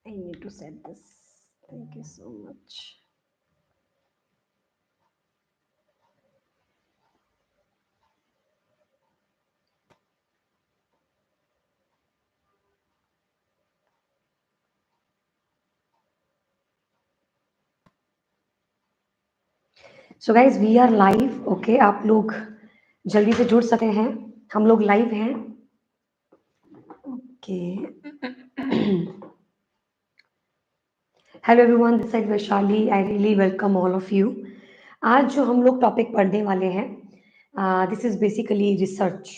I need to set this. Thank you so much. So guys we are live. Okay, आप लोग जल्दी से जुड़ सकते हैं. हम लोग लाइव हैं. Okay. Hello everyone, this is Vaishali. I really welcome all of you. आज जो हम लोग टॉपिक पढ़ने वाले हैं, this is basically research.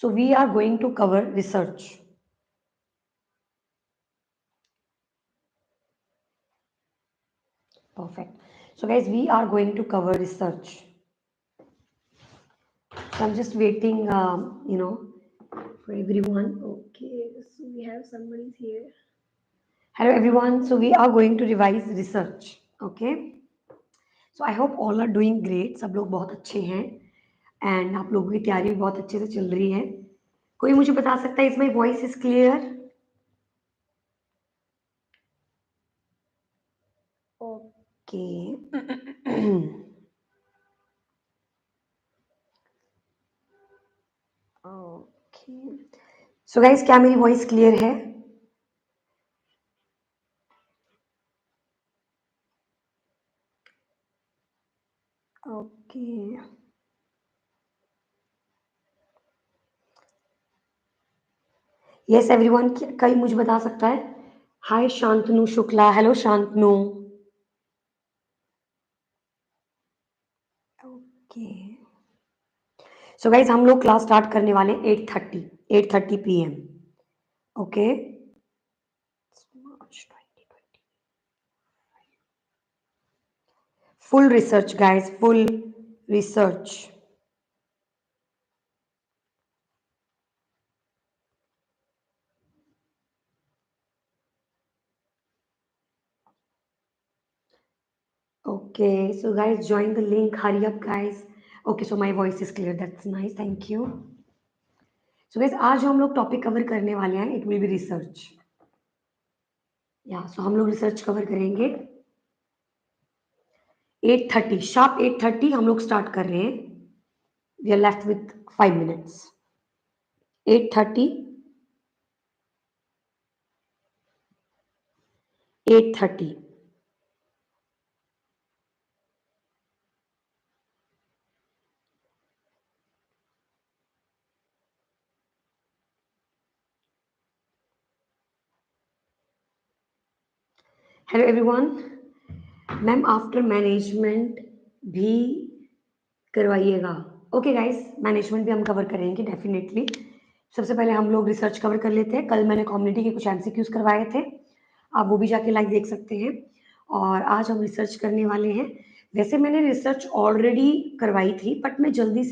So we are going to cover research. Perfect. So guys, we are going to cover research. So I'm just waiting, for everyone. Okay, so we have somebody here. Hello everyone. So we are going to revise research. Okay. So I hope all are doing great. सब लोग बहुत अच्छे हैं and आप लोगों की तैयारी भी बहुत अच्छे से चल रही है. कोई मुझे बता सकता है, is my voice is clear? Okay. Okay. So guys, क्या मेरी वॉइस क्लियर है? ओके. यस एवरीवन, कोई मुझे बता सकता है? Hi Shantanu Shukla. Hello Shantanu. Okay. So guys हम लोग क्लास स्टार्ट करने वाले हैं 8:30 PM. Okay. Full research guys, full research. Okay, so guys, join the link. Hurry up, guys. Okay, so my voice is clear. That's nice. Thank you. So guys, आज जो हम लोग topic cover करने वाले हैं, इट विल बी रिसर्च. या सो हम लोग रिसर्च कवर करेंगे. 8:30 शार्प 8:30 हम लोग स्टार्ट कर रहे हैं. We are left with 5 minutes. 8:30. 8:30. Hello everyone. Ma'am after management भी करवाइएगा. ओके गाइस, मैनेजमेंट भी हम कवर करेंगे डेफिनेटली. सबसे पहले हम लोग रिसर्च कवर कर लेते हैं. कल मैंने कम्युनिटी के कुछ एमसीक्यूज करवाए थे, आप वो भी जाके लाइव देख सकते हैं. और आज हम रिसर्च करने वाले हैं. वैसे मैंने रिसर्च ऑलरेडी करवाई थी, बट मैं जल्दी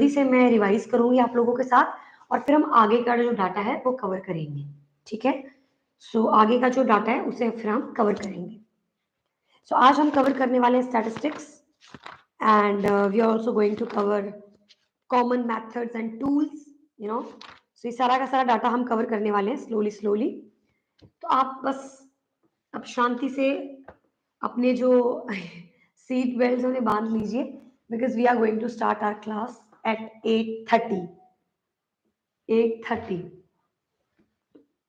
से मैं रिवाइज करूंगी आप लोगों के साथ, और फिर हम आगे का जो डाटा है वो कवर करेंगे. ठीक है. सो आगे का जो डाटा है उसे फिर हम कवर करेंगे. सो आज हम कवर करने वाले हैं statistics, and we are also going to cover common methods and tools, so ये सारा का सारा डाटा हम कवर करने वाले हैं स्लोली. तो आप बस अब शांति से अपने जो सीट बेल्ट उन्हें बांध लीजिए, because we are going to start our class at 8:30. 8:30.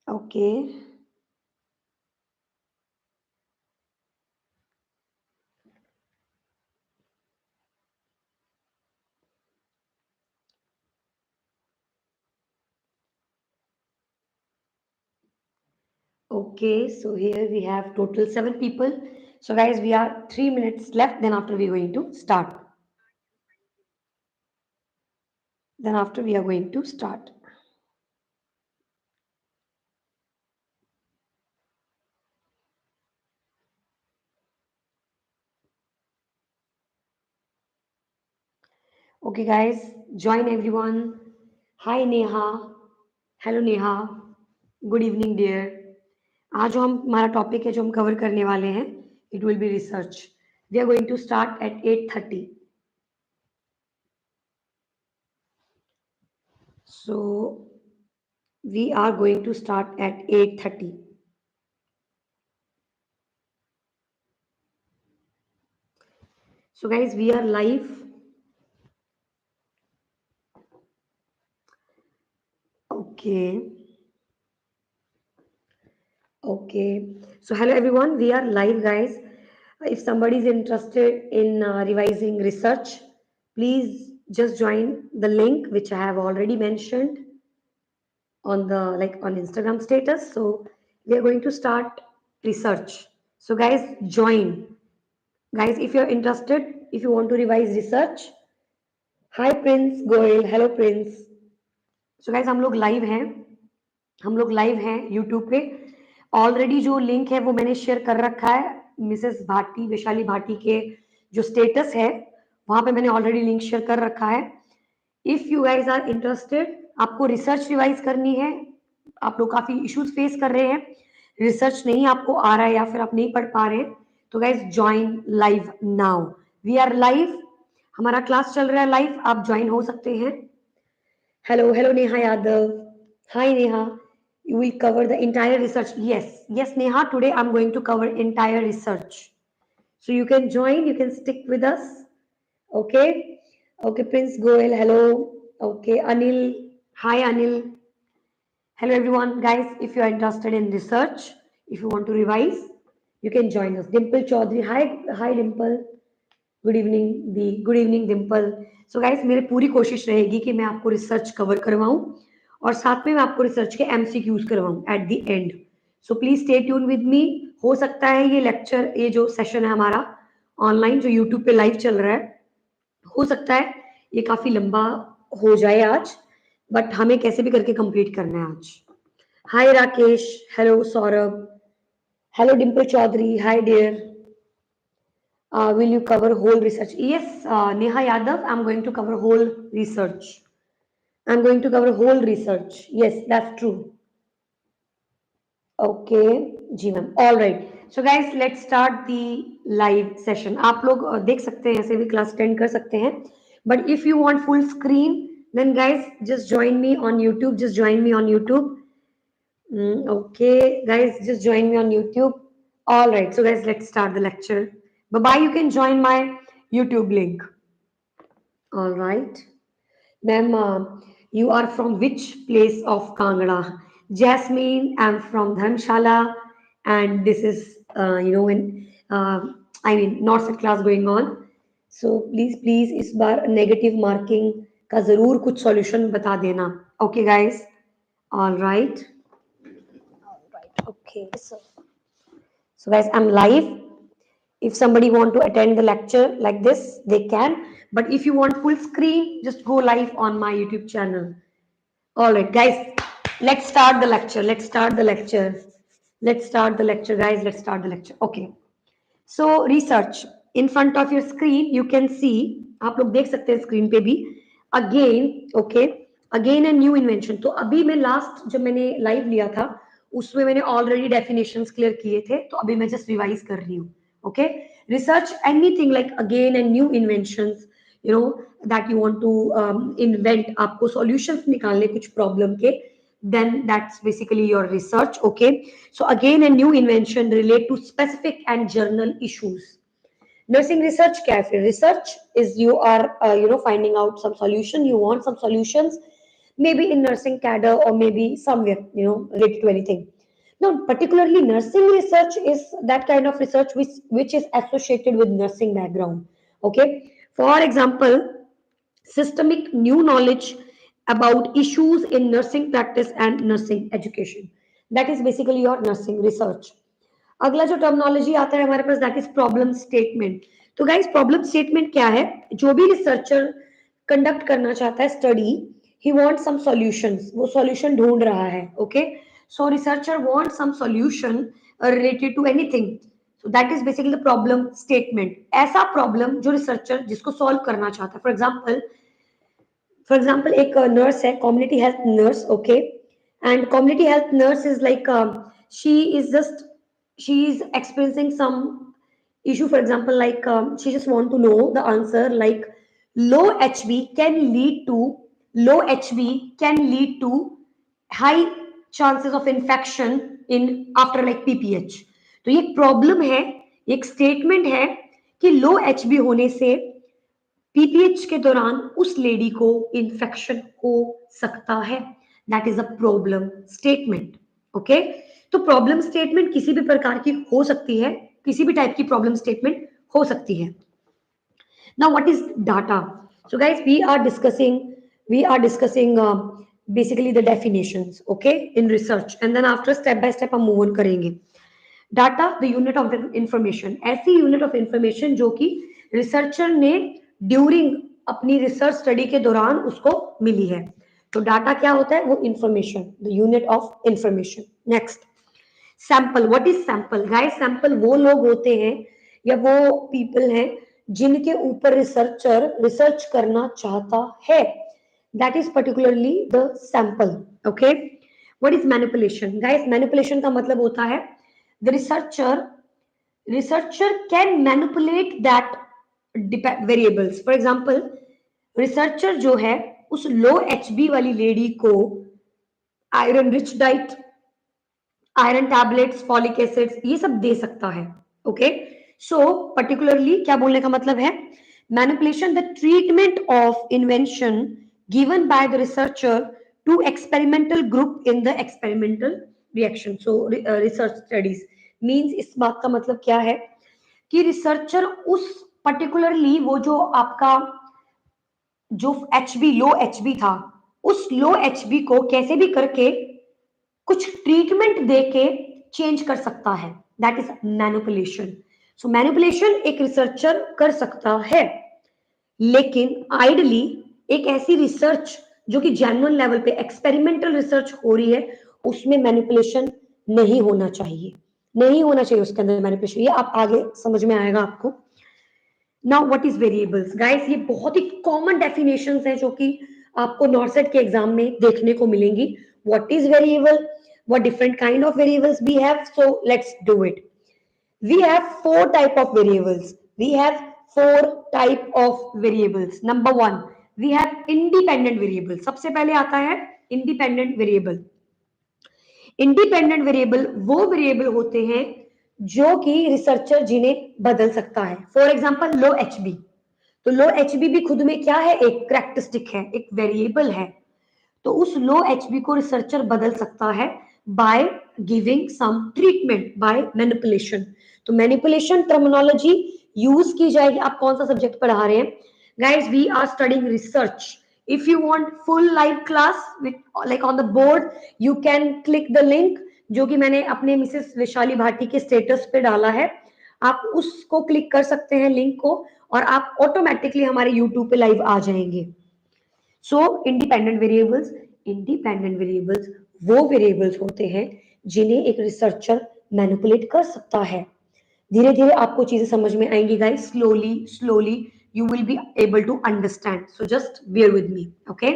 Okay. Okay, so here we have total 7 people. So guys, we are 3 minutes left. Then after we are going to start. Okay guys, join everyone. Hi Neha. Hello Neha. Good evening dear. आज जो हम हमारा topic है जो हम cover करने वाले हैं, it will be research. We are going to start at 8:30. So We are going to start at 8:30. So guys, we are live. Okay. Okay. So hello everyone. We are live, guys. If somebody is interested in revising research, please just join the link which I have already mentioned on the on Instagram status. So we are going to start research. So guys, join. Guys, if you're interested, if you want to revise research, hi Prince Goel, hello Prince. So guys, हम लोग live हैं YouTube पे. Already जो link है वो मैंने share कर रखा है मिसेस भाटी, वैशाली भाटी के जो स्टेटस है वहां पे मैंने ऑलरेडी लिंक शेयर कर रखा है. If you guys are interested, आपको रिसर्च रिवाइज करनी है, आप लोग काफी इश्यूज फेस कर रहे हैं, रिसर्च नहीं आपको आ रहा है या फिर आप नहीं पढ़ पा रहे हैं, तो guys join live now. We are live, हमारा क्लास चल रहा है लाइव, आप ज्वाइन हो सकते हैं. Hello hello Neha Yadav, hi Neha. You will cover the entire research. Yes, yes, Neha. Today I'm going to cover entire research. So you can join. You can stick with us. Okay. Okay, Prince Goel. Hello. Okay, Anil. Hi, Anil. Hello, everyone, guys. If you are interested in research, if you want to revise, you can join us. Dimple Chaudhary. Hi, hi, Dimple. Good evening दी, good evening Dimple. So guys, मेरी पूरी कोशिश रहेगी कि मैं आपको research cover करवाऊं और साथ में मैं आपको रिसर्च के एमसीक्यूज करवाऊं at the end. So please stay tune with me. हो सकता है ये लेक्चर, ये जो सेशन है हमारा ऑनलाइन जो यूट्यूब पे लाइव चल रहा है, हो सकता है ये काफी लंबा हो जाए आज, बट हमें कैसे भी करके कंप्लीट करना है आज. Hi Rakesh, hello Saurabh, hello Dimple Chaudhary, hi dear. Will you cover whole research? Yes, Neha Yadav, I'm going to cover whole research. I'm going to cover whole research. Yes, that's true. Okay, जी ma'am. All right. So guys, let's start the live session. आप लोग देख सकते हैं, ऐसे भी class attend कर सकते हैं. But if you want full screen, then guys, just join me on YouTube. Just join me on YouTube. Okay, guys, just join me on YouTube. All right. So guys, let's start the lecture. Bye-bye. You can join my YouTube link. All right. Ma'am, you are from which place of Kangra? Jasmine, I'm from Dharmshala, and this is, when, I mean, not set class going on. So please, इस बार negative marking का जरूर कुछ solution बता देना. Okay, guys. All right. Okay. So guys, I'm live. If somebody want to attend the lecture like this, they can. But if you want full screen, just go live on my YouTube channel. All right, guys, let's start the lecture. Let's start the lecture. Let's start the lecture, guys. Let's start the lecture. Okay. So research in front of your screen, you can see. आप लोग देख सकते हैं screen पे भी. Again, okay. Again a new invention. तो अभी मैं लास्ट जब मैंने लाइव लिया था उसमें मैंने ऑलरेडी डेफिनेशंस क्लियर किए थे, तो अभी मैं जस्ट रिवाइज कर रही हूँ. Okay. Research anything like again and new inventions, you know, that you want to invent, आपको सॉल्यूशंस निकालने कुछ प्रॉब्लम के, then that's basically your research. Okay, so again a new invention relate to specific and journal issues. Nursing research क्या है फिर? Research is you are finding out some solution, you want some solutions, maybe in nursing cadre or maybe somewhere related to anything. Now particularly nursing research is that kind of research which is associated with nursing background. Okay, for example, systemic new knowledge about issues in nursing practice and nursing education. That is basically your nursing research. अगला जो terminology आता है हमारे पास, that is problem statement. तो guys, problem statement क्या है? जो भी रिसर्चर कंडक्ट करना चाहता है study, he want some solutions, वो सॉल्यूशन ढूंढ रहा है. Okay, so researcher want some solution related to anything. So that is basically the problem statement. ऐसा प्रॉब्लम जो रिसर्चर जिसको सॉल्व करना चाहता है. फॉर एग्जाम्पल एक नर्स है, community health nurse. Okay, and community health nurse is like she is experiencing some issue. For example, she just want to know the answer, like low hb can lead to high chances of infection in after like PPH. तो ये problem है, एक statement है कि लो HB होने से PPH के दौरान उस लेडी को इन्फेक्शन हो सकता है। That is a problem statement. Okay, तो प्रॉब्लम स्टेटमेंट किसी भी प्रकार की हो सकती है, किसी भी टाइप की प्रॉब्लम स्टेटमेंट हो सकती है। Now what is data? So guys, we are discussing basically the definitions, okay, in research, and then after step by step हम move on करेंगे। Data the unit of information, ऐसी unit of information जो कि researcher ने during अपनी research study के दौरान उसको मिली है। तो डाटा क्या होता है? वो information, the unit of information. Next, sample. What is sample? Guys, sample वो लोग होते हैं या वो पीपल हैं जिनके ऊपर रिसर्चर रिसर्च करना चाहता है। That is particularly the sample. Okay, what is manipulation? Guys, manipulation का मतलब होता है the researcher can manipulate that variables. For example, researcher जो है उस लो एचबी वाली लेडी को iron rich diet, iron tablets, folic acids, ये सब दे सकता है। ओके, सो पर्टिकुलरली क्या बोलने का मतलब है? Manipulation the treatment of invention given by the researcher to experimental group in the experimental reaction. So research studies means, इस बात का मतलब क्या है कि रिसर्चर उस पर्टिकुलरली वो जो आपका जो एचबी लो एचबी था, उस लो एचबी को कैसे भी करके कुछ ट्रीटमेंट देके चेंज कर सकता है। That is manipulation. So manipulation एक रिसर्चर कर सकता है, लेकिन आइडली एक ऐसी रिसर्च जो कि जेन्युइन लेवल पे एक्सपेरिमेंटल रिसर्च हो रही है, उसमें मैनिपुलेशन नहीं होना चाहिए, नहीं होना चाहिए उसके अंदर मैनिपुलेशन। ये आप आगे समझ में आएगा आपको। Now what is variables? Guys, ये बहुत ही कॉमन डेफिनेशंस हैं जो कि आपको नॉर्सेट के एग्जाम में देखने को मिलेंगी। What is variable, what different kind of variables we have, so let's do it. We have four type of variables. We have four type of variables. Number one, we have independent variable. सबसे पहले आता है independent variable. Independent variable वो variable होते हैं जो कि researcher जिन्हें बदल सकता है। For example, low HB. तो लो एचबी भी खुद में क्या है? एक कैरेक्टरिस्टिक है, एक वेरिएबल है। तो उस लो एचबी को रिसर्चर बदल सकता है by giving some treatment, by manipulation. तो मैनिपुलेशन टर्मिनोलॉजी यूज की जाएगी। आप कौन सा सब्जेक्ट पढ़ा रहे हैं? Guys, we are studying research. If you want full live class with like on the board, you can click the link जो कि मैंने अपने मिसेस वैशाली भाटी के स्टेटस पे डाला है। आप उसको क्लिक कर सकते हैं लिंक को, और आप ऑटोमेटिकली हमारे यूट्यूब पे लाइव आ जाएंगे। सो इंडिपेंडेंट वेरिएबल्स वो वेरिएबल्स होते हैं जिन्हें एक रिसर्चर मैनिपुलेट कर सकता है। धीरे धीरे आपको चीजें समझ में आएंगी guys. Slowly you will be able to understand, so just bear with me. Okay,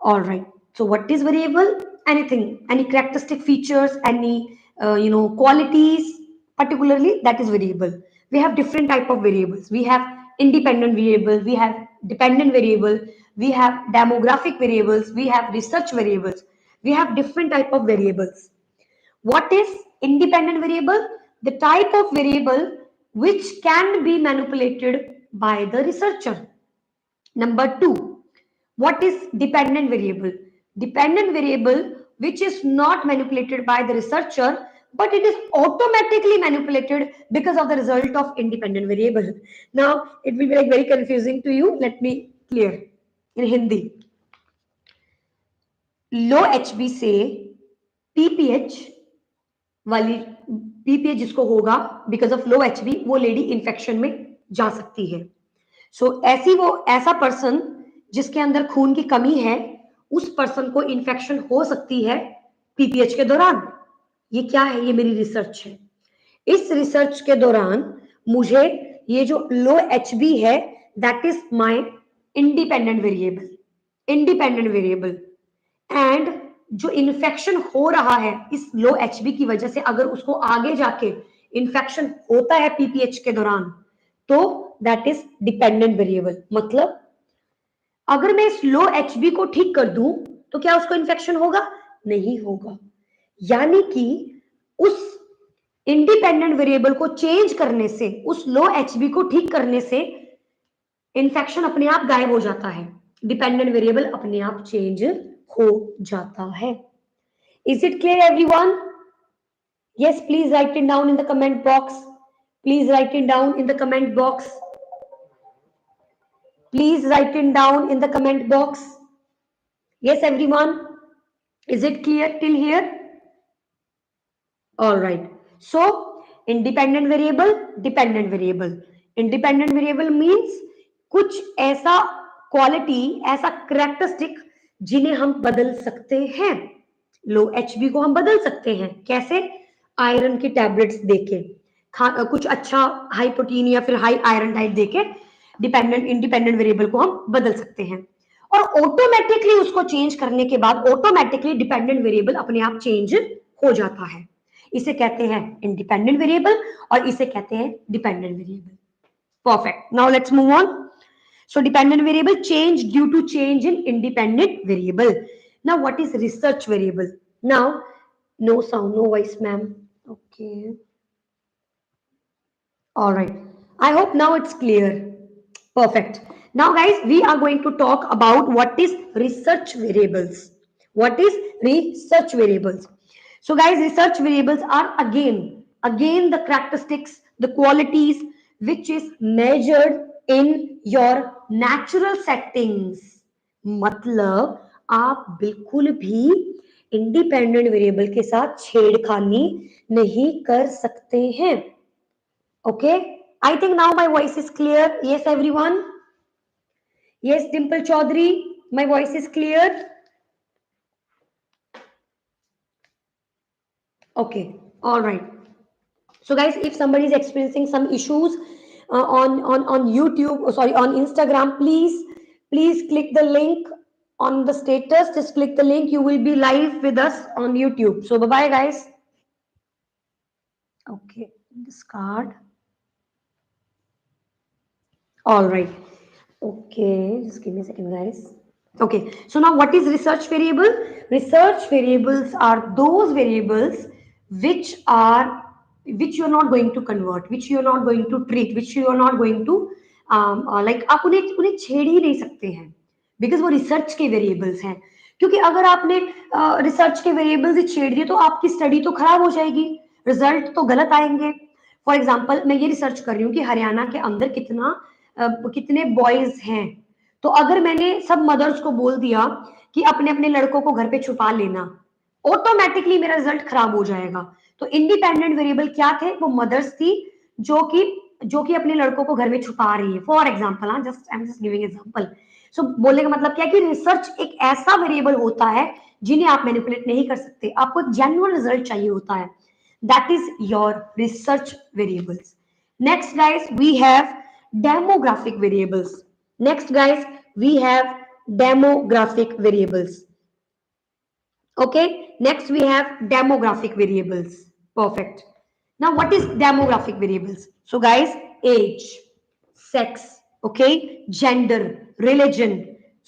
all right. So what is variable? Anything, any characteristic features, any qualities, particularly, that is variable. We have different type of variables. We have independent variable, we have dependent variable, we have demographic variables, we have research variables. We have different type of variables. What is independent variable? The type of variable which can be manipulated by the researcher. Number two, what is dependent variable? Dependent variable which is not manipulated by the researcher, but it is automatically manipulated because of the result of independent variable. Now it will be like very confusing to you. Let me clear in Hindi. Low HB से PPH वाली, PPH जिसको होगा because of low HB, वो lady infection में जा सकती है। सो ऐसा पर्सन जिसके अंदर खून की कमी है, उस पर्सन को इन्फेक्शन हो सकती है पीपीएच के दौरान। ये क्या है? ये मेरी रिसर्च है। इस रिसर्च के दौरान मुझे ये जो लो एचबी है, that is my independent variable and जो इन्फेक्शन हो रहा है इस लो एचबी की वजह से, अगर उसको आगे जाके इन्फेक्शन होता है पीपीएच के दौरान, तो दैट इज डिपेंडेंट वेरिएबल। मतलब अगर मैं इस लो एचबी को ठीक कर दूं तो क्या उसको इन्फेक्शन होगा? नहीं होगा। यानी कि उस इंडिपेंडेंट वेरिएबल को चेंज करने से, उस लो एचबी को ठीक करने से इन्फेक्शन अपने आप गायब हो जाता है, डिपेंडेंट वेरिएबल अपने आप चेंज हो जाता है। Is it clear everyone? Yes, please write it down in the comment box. Please write it down in the comment box. Please write it down in the comment box. Yes, everyone. Is it clear till here? All right. So, independent variable, dependent variable. Independent variable means कुछ ऐसा quality, ऐसा characteristic जिन्हें हम बदल सकते हैं। लो HB को हम बदल सकते हैं। कैसे? आयरन की टैबलेट्स देके, कुछ अच्छा हाई प्रोटीन या फिर हाई आयरन डाइट देके डिपेंडेंट इंडिपेंडेंट वेरिएबल को हम बदल सकते हैं। और ऑटोमेटिकली उसको चेंज करने के बाद ऑटोमेटिकली डिपेंडेंट वेरिएबल अपने आप चेंज हो जाता है। इसे कहते हैं इंडिपेंडेंट वेरिएबल और इसे कहते हैं dependent variable. Perfect. Now let's move on. So dependent variable change due to change in independent variable. Now what is research variable? Now no sound, no voice, ma'am. Okay. All right. I hope now it's clear. Perfect. Now guys, we are going to talk about what is research variables. What is research variables? So guys, research variables are again the characteristics, the qualities which is measured in your natural settings. मतलब आप बिल्कुल भी independent variable के साथ छेड़खानी नहीं कर सकते हैं। Okay, I think now my voice is clear. Yes, everyone. Yes, Dimple Chaudhary, my voice is clear. Okay, all right. So guys, if somebody is experiencing some issues on YouTube, oh, sorry, on Instagram, please click the link on the status. Just click the link. You will be live with us on YouTube. So bye bye, guys. Okay, discard. All right. Okay, just give me a second, guys. Okay, so now what is research variable? Research variables are those variables which you are not going to convert, which you are not going to treat, which you are not going to like आप उन्हें छेड़ ही नहीं सकते हैं, because वो research के variables हैं। क्योंकि अगर आपने रिसर्च के वेरिएबल्स ही छेड़ दिए तो आपकी स्टडी तो खराब हो जाएगी, रिजल्ट तो गलत आएंगे। फॉर एग्जाम्पल, मैं ये रिसर्च कर रही हूँ कि हरियाणा के अंदर कितने बॉयज हैं, तो अगर मैंने सब मदर्स को बोल दिया कि अपने अपने लड़कों को घर पे छुपा लेना, ऑटोमेटिकली मेरा रिजल्ट खराब हो जाएगा। तो इंडिपेंडेंट वेरिएबल क्या थे? वो मदर्स थी जो कि अपने लड़कों को घर में छुपा रही है। For example, I am just giving example. So बोलने का मतलब क्या है कि रिसर्च एक ऐसा वेरिएबल होता है जिन्हें आप मैनिपुलेट नहीं कर सकते, आपको जेन्युइन रिजल्ट चाहिए होता है। That is your research variables. Next guys, we have demographic variables. Next guys, we have demographic variables. Okay, next we have demographic variables. Perfect. Now what is demographic variables? So guys, age, sex, okay, gender, religion,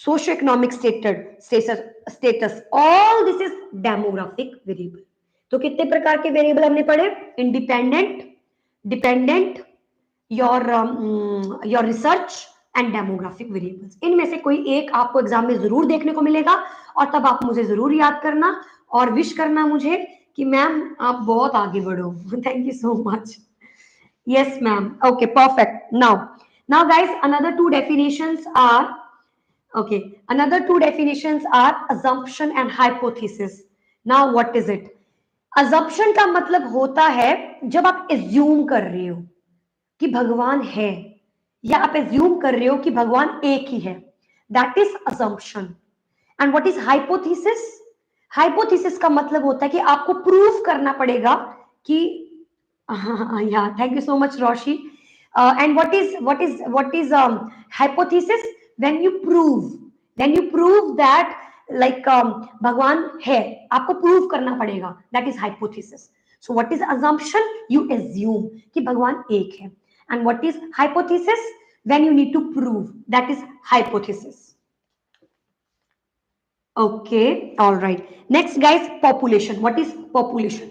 socioeconomic status, all this is demographic variable. तो कितने प्रकार के variable हमने पढ़े? Independent, dependent, your research and demographic variables. इनमें से कोई एक आपको एग्जाम में जरूर देखने को मिलेगा और तब आप मुझे जरूर याद करना और विश करना मुझे कि मैम आप बहुत आगे बढ़ो। Thank you so much. Yes ma'am. Okay, perfect. Now guys, another two definitions are assumption and hypothesis. Now what is it? assumption का मतलब होता है जब आप assume कर रहे हो कि भगवान है, या आप एज्यूम कर रहे हो कि भगवान एक ही है, that is assumption. And what is hypothesis? Hypothesis का मतलब होता है कि आपको प्रूव करना पड़ेगा कि या thank you so much Roshi. And what is hypothesis? When you prove that like भगवान है, आपको प्रूव करना पड़ेगा, that is hypothesis. So what is assumption? You assume कि भगवान एक है। And what is hypothesis? When you need to prove, that is hypothesis. Okay, all right. Next guys, population. What is population?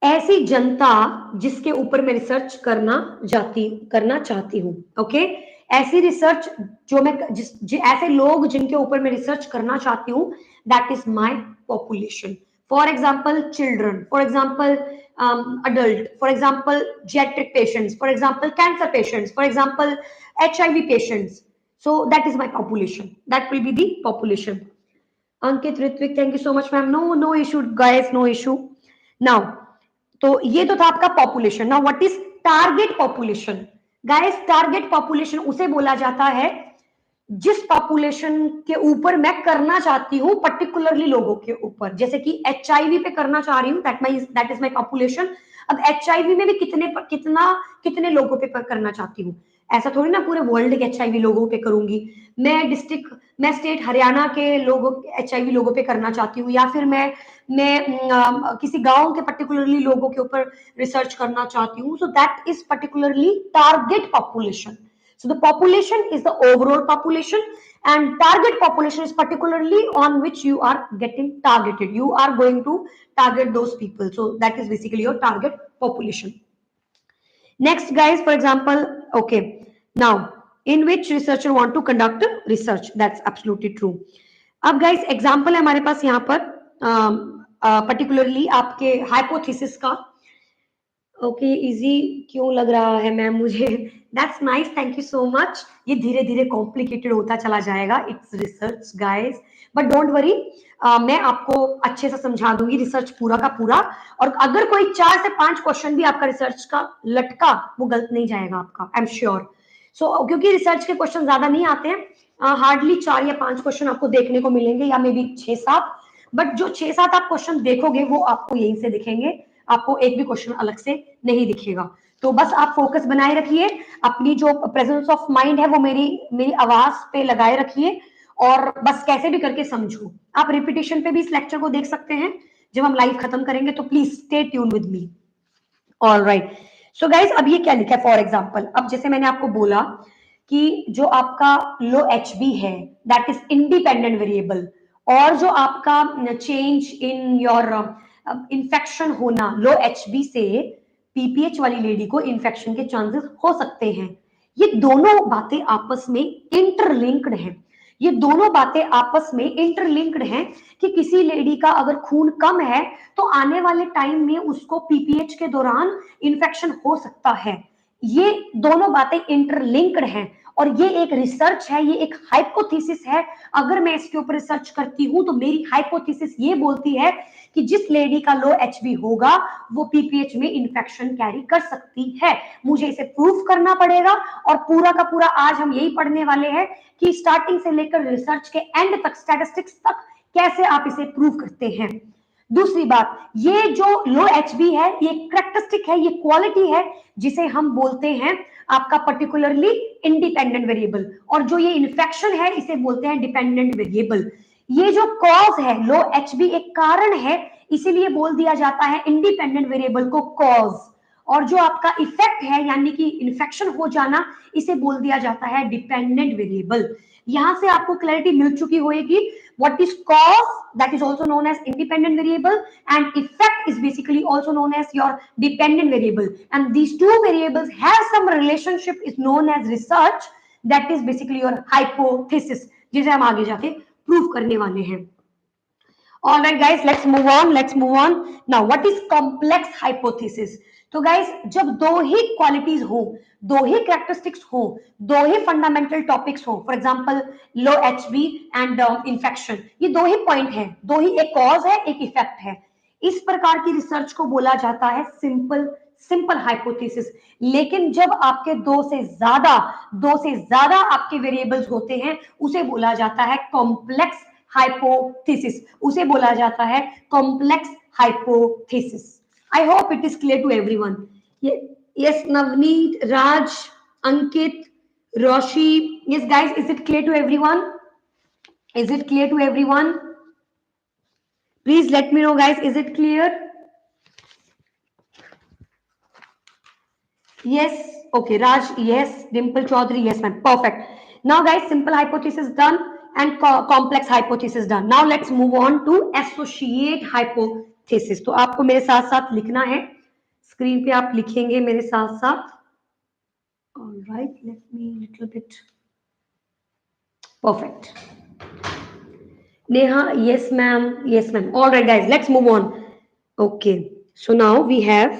ऐसी जनता जिसके ऊपर मैं रिसर्च करना चाहती हूँ। ओके, ऐसी रिसर्च जो मैं ऐसे लोग जिनके ऊपर मैं रिसर्च करना चाहती हूँ, that is my population. For example children, for example adult, for example geriatric patients, for example cancer patients, for example HIV patients. So that is my population, that will be the population. Ankit, Ritvik, thank you so much ma'am. No issue guys, no issue. Now, तो ये तो था आपका population. Now what is target population? Guys, target population उसे बोला जाता है जिस पॉपुलेशन के ऊपर मैं करना चाहती हूँ, पर्टिकुलरली लोगों के ऊपर। जैसे कि एचआईवी पे करना चाह रही हूँ, दैट इज माय पॉपुलेशन। अब एचआईवी में भी कितने लोगों पे करना चाहती हूँ? ऐसा थोड़ी ना पूरे वर्ल्ड के एचआईवी लोगों पे करूंगी। मैं स्टेट हरियाणा के लोगों एचआईवी लोगों पे करना चाहती हूँ, या फिर मैं किसी गांव के पर्टिकुलरली लोगों के ऊपर रिसर्च करना चाहती हूँ। So that is particularly target population. So the population is the overall population, and target population is particularly on which you are getting targeted. You are going to target those people. So that is basically your target population. Next, guys, for example, okay, now in which researcher want to conduct research? That's absolutely true. अब guys, example है हमारे पास यहाँ पर particularly आपके hypothesis का। Okay, easy क्यों लग रहा है मैम मुझे? That's nice, thank you so much. ये धीरे धीरे कॉम्प्लिकेटेड होता चला जाएगा, it's research guys, but don't worry, मैं आपको अच्छे से समझा दूंगी रिसर्च पूरा का पूरा। और अगर कोई 4 से 5 क्वेश्चन भी आपका रिसर्च का लटका, वो गलत नहीं जाएगा आपका, आई एम श्योर। सो क्योंकि रिसर्च के क्वेश्चन ज्यादा नहीं आते हैं, हार्डली 4 या 5 क्वेश्चन आपको देखने को मिलेंगे, या मे बी 6-7। बट जो 6-7 आप क्वेश्चन देखोगे वो आपको यहीं से दिखेंगे, आपको एक भी क्वेश्चन अलग से नहीं दिखेगा। तो बस आप फोकस बनाए रखिए, अपनी जो प्रेजेंस ऑफ माइंड है वो मेरी आवाज पे लगाए रखिए, और बस कैसे भी करके समझो। आप रिपीटेशन पे भी इस लेक्चर को देख सकते हैं जब हम लाइव खत्म करेंगे, तो please stay tune with me. All right, so guys, अब ये क्या लिखा है? फॉर एग्जाम्पल, अब जैसे मैंने आपको बोला कि जो आपका लो एचबी है, दैट इज इंडिपेंडेंट वेरिएबल, और जो आपका चेंज इन योर इन्फेक्शन होना, लो एचबी से पीपीएच वाली लेडी को इन्फेक्शन के चांसेस हो सकते हैं। ये दोनों बातें आपस में इंटरलिंक्ड हैं। ये दोनों बातें आपस में इंटरलिंक्ड हैं कि किसी लेडी का अगर खून कम है तो आने वाले टाइम में उसको पीपीएच के दौरान इन्फेक्शन हो सकता है। ये दोनों बातें इंटरलिंक्ड हैं, और ये एक रिसर्च है, ये एक हाइपोथेसिस है। अगर मैं इसके ऊपर रिसर्च करती हूं तो मेरी हाइपोथेसिस ये बोलती है कि जिस लेडी का लो एचबी होगा वो पीपीएच में इन्फेक्शन कैरी कर सकती है। मुझे इसे प्रूफ करना पड़ेगा, और पूरा का पूरा आज हम यही पढ़ने वाले हैं कि स्टार्टिंग से लेकर रिसर्च के एंड तक, स्टैटिस्टिक्स तक, कैसे आप इसे प्रूव करते हैं। दूसरी बात, ये जो लो एचबी है, ये करेक्टरिस्टिक है, ये क्वालिटी है जिसे हम बोलते हैं आपका पर्टिकुलरली इंडिपेंडेंट वेरिएबल, और जो ये इन्फेक्शन है इसे बोलते हैं डिपेंडेंट वेरिएबल। ये जो कॉज है, लो एचबी एक कारण है, इसीलिए बोल दिया जाता है इंडिपेंडेंट वेरिएबल को कॉज, और जो आपका इफेक्ट है यानी कि इन्फेक्शन हो जाना, इसे बोल दिया जाता है डिपेंडेंट वेरिएबल। यहां से आपको क्लैरिटी मिल चुकी होगी। What is cause? That is also known as independent variable, and effect is basically also known as your dependent variable. And these two variables have some relationship is known as research. That is basically your hypothesis, जिसे हम आगे जाके prove करने वाले हैं। All right, guys, let's move on. Let's move on. Now, what is complex hypothesis? तो guys, जब दो ही क्वालिटीज हो, दो ही कैरेक्टरिस्टिक्स हो, दो ही फंडामेंटल टॉपिक्स हो, for example low HB and infection, ये दो ही पॉइंट है, दो ही, एक कॉज है एक इफेक्ट है, इस प्रकार की रिसर्च को बोला जाता है सिंपल हाइपोथेसिस। लेकिन जब आपके दो से ज्यादा आपके वेरिएबल्स होते हैं, उसे बोला जाता है कॉम्प्लेक्स हाइपोथेसिस, उसे बोला जाता है complex hypothesis. I hope it is clear to everyone. Yes, Navneet, Raj, Ankit, Roshi. Yes, guys, is it clear to everyone? Is it clear to everyone? Please let me know, guys. Is it clear? Yes. Okay, Raj. Yes. Dimple Chaudhary. Yes, ma'am. Perfect. Now, guys, simple hypothesis done. and complex hypothesis done. Now let's move on to associate hypothesis. तो आपको मेरे साथ साथ लिखना है, screen पे आप लिखेंगे मेरे साथ साथ. All right, let me little bit. Perfect. Neha, yes ma'am, yes ma'am. All right guys, let's move on. Okay, so now we have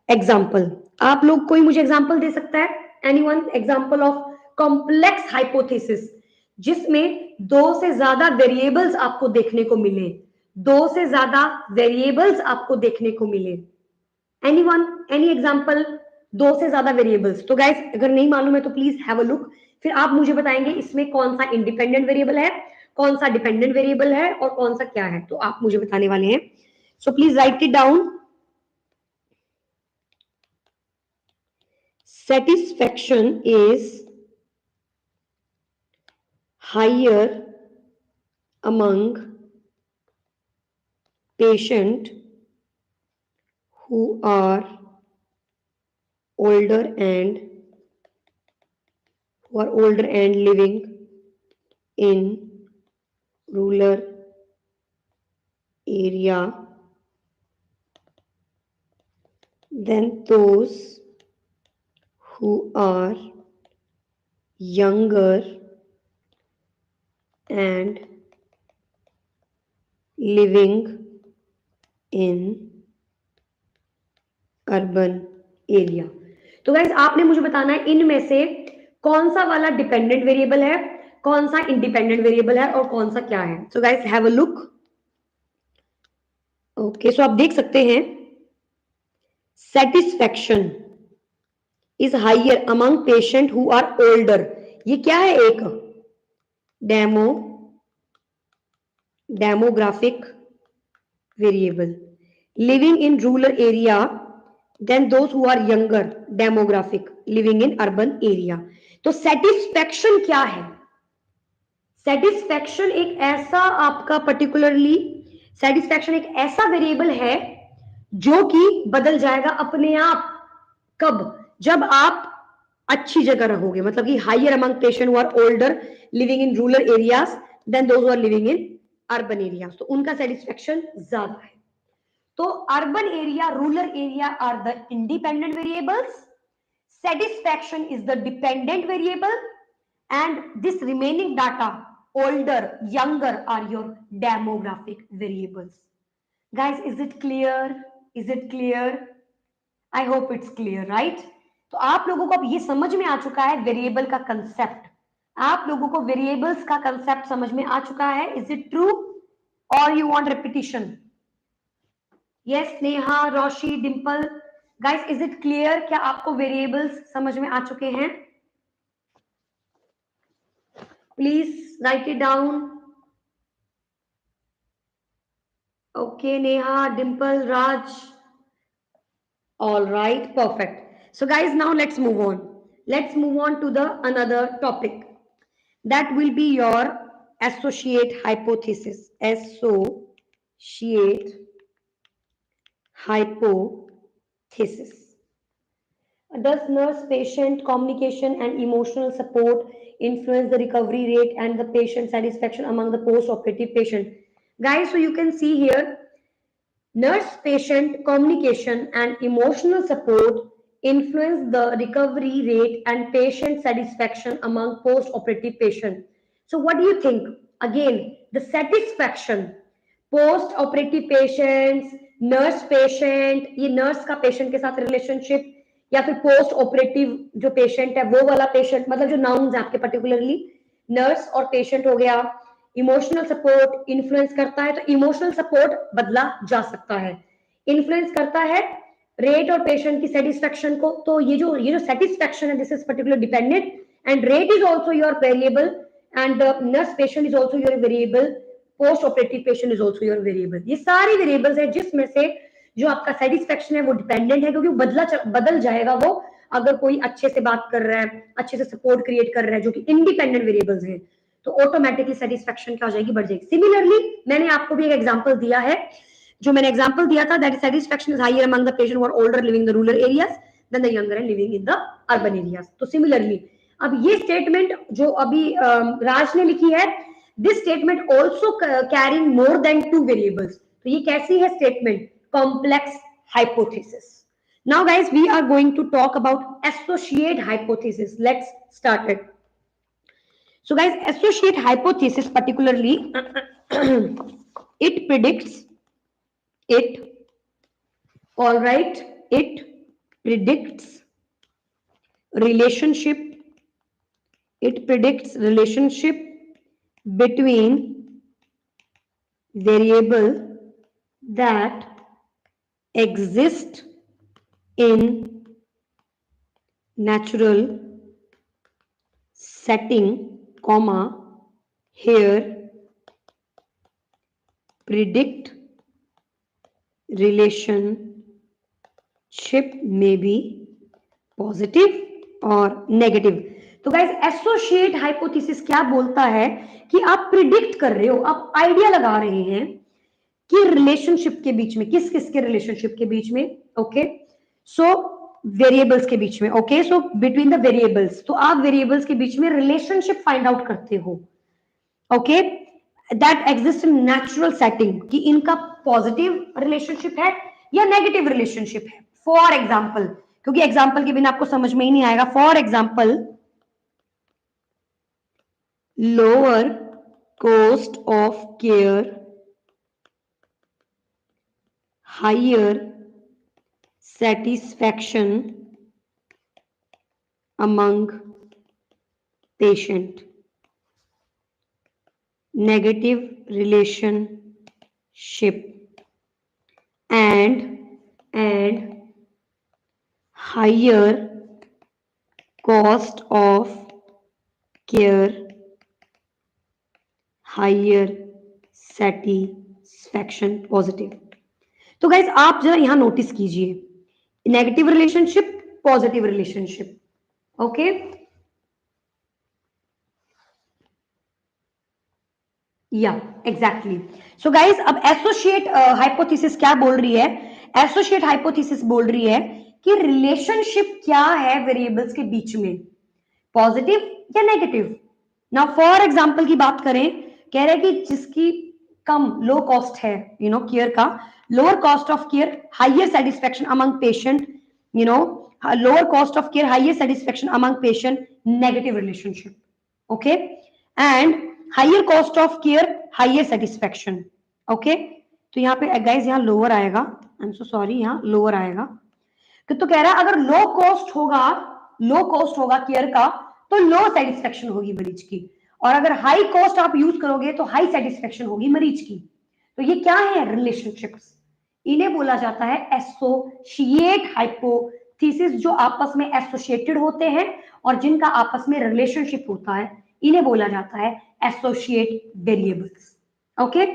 example. आप लोग कोई मुझे example दे सकता है? Anyone example of complex hypothesis जिसमें दो से ज्यादा वेरिएबल्स आपको देखने को मिले, दो से ज्यादा वेरिएबल्स आपको देखने को मिले. Anyone, any example? दो से ज्यादा वेरिएबल्स. तो गाइस अगर नहीं मालूम है तो प्लीज हैव अ लुक, फिर आप मुझे बताएंगे इसमें कौन सा इंडिपेंडेंट वेरिएबल है, कौन सा डिपेंडेंट वेरिएबल है और कौन सा क्या है, तो आप मुझे बताने वाले हैं. So please write it down. Satisfaction is higher among patient who are older and living in rural area than those who are younger and living in urban area. तो गाइस आपने मुझे बताना है इनमें से कौन सा वाला डिपेंडेंट वेरिएबल है, कौन सा इंडिपेंडेंट वेरिएबल है और कौन सा क्या है. So guys have a look. Okay, so आप देख सकते हैं satisfaction is higher among patient who are older. ये क्या है? एक demographic variable. Living in rural area than those who are younger, demographic living in urban area. तो satisfaction क्या है? सेटिस्फैक्शन एक ऐसा आपका पर्टिकुलरली सेटिस्फैक्शन एक ऐसा वेरिएबल है जो कि बदल जाएगा अपने आप. कब? जब आप अच्छी जगह रहोगे, मतलब कि higher among patient who are older living in rural areas than those who are living in urban areas. तो उनका सेटिस्फैक्शन ज्यादा है. तो urban area, rural area are the independent variables, satisfaction is the dependent variable, and this remaining data, older, younger, are your demographic variables. Guys, is it clear? Is it clear? I hope it's clear, right? तो आप लोगों को अब ये समझ में आ चुका है वेरिएबल का कंसेप्ट. आप लोगों को वेरिएबल्स का कंसेप्ट समझ में आ चुका है. इज इट ट्रू और you want repetition? Yes Neha, Roshi, Dimple, guys is it clear? क्या आपको वेरिएबल्स समझ में आ चुके हैं? Please write it down. Okay Neha, Dimple, Raj. All right, perfect. So guys, now let's move on. Let's move on to the another topic. That will be your associate hypothesis. Associate hypothesis. Does nurse-patient communication and emotional support influence the recovery rate and the patient satisfaction among the post-operative patient? Guys, so you can see here, nurse-patient communication and emotional support influence the recovery rate and patient satisfaction among post-operative patient. So what do you think? Again, the satisfaction, post-operative patients, nurse patient, ये nurse का patient के साथ relationship या फिर post-operative जो patient है वो वाला patient, मतलब जो nouns है आपके particularly nurse और patient हो गया. इमोशनल सपोर्ट इन्फ्लुएंस करता है, तो इमोशनल सपोर्ट बदला जा सकता है. इन्फ्लुएंस करता है रेट और पेशेंट की सेटिस्फैक्शन को. तो ये जो सेटिस्फैक्शन है, this is particular dependent and rate is also your variable and the nurse patient is also your variable, post operative patient is also your variable. ये सारी वेरिएबल्स है जिसमें से जो आपका सेटिस्फैक्शन है वो डिपेंडेंट है, क्योंकि बदल जाएगा वो अगर कोई अच्छे से बात कर रहा है, अच्छे से सपोर्ट क्रिएट कर रहा है, जो कि इंडिपेंडेंट वेरिएबल्स हैं, तो ऑटोमेटिकली सेटिस्फैक्शन क्या हो जाएगी? बढ़ जाएगी. सिमिलरली मैंने आपको भी एक एग्जांपल दिया है, जो मैंने एग्जांपल दिया था, that is satisfaction is higher among the patient who are older living in the rural areas than the younger and living in the urban areas. तो सिमिलरली अब ये स्टेटमेंट जो अभी राज ने लिखी है, this statement also carrying more than 2 variables. तो ये कैसी है statement? Complex hypothesis. Now guys we are going to talk about associate hypothesis. Let's start it. So guys, associate hypothesis particularly it predicts it predicts relationship between variable that exist in natural setting, comma, here predict relationship may be positive और negative. तो guys associate hypothesis क्या बोलता है कि आप predict कर रहे हो, आप आइडिया लगा रहे हैं कि रिलेशनशिप के बीच में, किस किस के रिलेशनशिप के बीच में, ओके, सो वेरिएबल्स के बीच में, okay, so between the variables. तो आप वेरिएबल्स के बीच में रिलेशनशिप फाइंड आउट करते हो, okay, that exist in natural setting, कि इनका पॉजिटिव रिलेशनशिप है या नेगेटिव रिलेशनशिप है। फॉर एग्जाम्पल, क्योंकि एग्जाम्पल के बिना आपको समझ में ही नहीं आएगा, for example lower cost of care, higher satisfaction among patient, negative relationship and higher cost of care, higher satisfaction positive। तो गाइज आप जरा यहां नोटिस कीजिए, negative relationship, positive relationship, okay, या एग्जैक्टली। सो गाइज अब एसोसिएट हाइपोथेसिस क्या बोल रही है? एसोसिएट हाइपोथेसिस बोल रही है कि रिलेशनशिप क्या है वेरिएबल्स के बीच में, पॉजिटिव या नेगेटिव। नाउ फॉर एग्जांपल की बात करें, कह रहे हैं कि जिसकी कम लो कॉस्ट है, यू नो, केयर का, lower cost of care, higher satisfaction among patient, you know, lower cost of care, higher satisfaction among patient, negative relationship, okay, and higher cost of care, higher satisfaction, okay. तो यहाँ पे guys यहाँ lower आएगा, आई am so sorry, यहाँ lower आएगा। तो कह रहा है अगर लो कॉस्ट होगा केयर का, तो लो सेटिस्फेक्शन होगी मरीज की, और अगर हाई कॉस्ट आप यूज करोगे तो हाई सेटिस्फेक्शन होगी मरीज की। तो ये क्या है? रिलेशनशिप्स। इन्हें बोला जाता है एसोसिएट हाइपोथेसिस, जो आपस में एसोसिएटेड होते हैं और जिनका आपस में रिलेशनशिप होता है, इन्हें बोला जाता है associate variables, okay,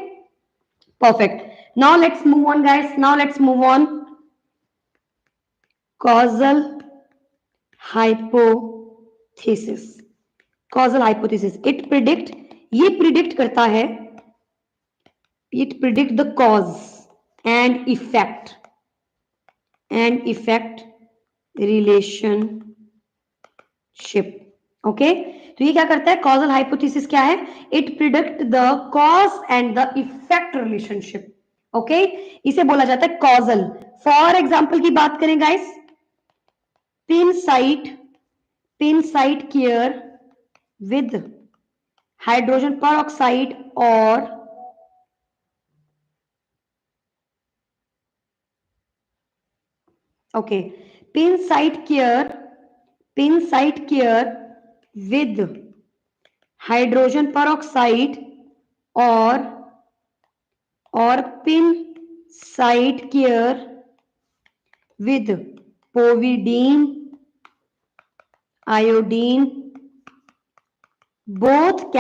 perfect. Now let's move on guys, now let's move on causal hypothesis। causal hypothesis it predict, ये प्रिडिक्ट करता है, it predict the cause and effect relationship, okay. तो ये क्या करता है? causal hypothesis क्या है? it predict the cause and the effect relationship, okay, इसे बोला जाता है causal। फॉर एग्जाम्पल की बात करें guys, pin site care with hydrogen peroxide और okay, pin site care with hydrogen peroxide और pin site care with povidone iodine, both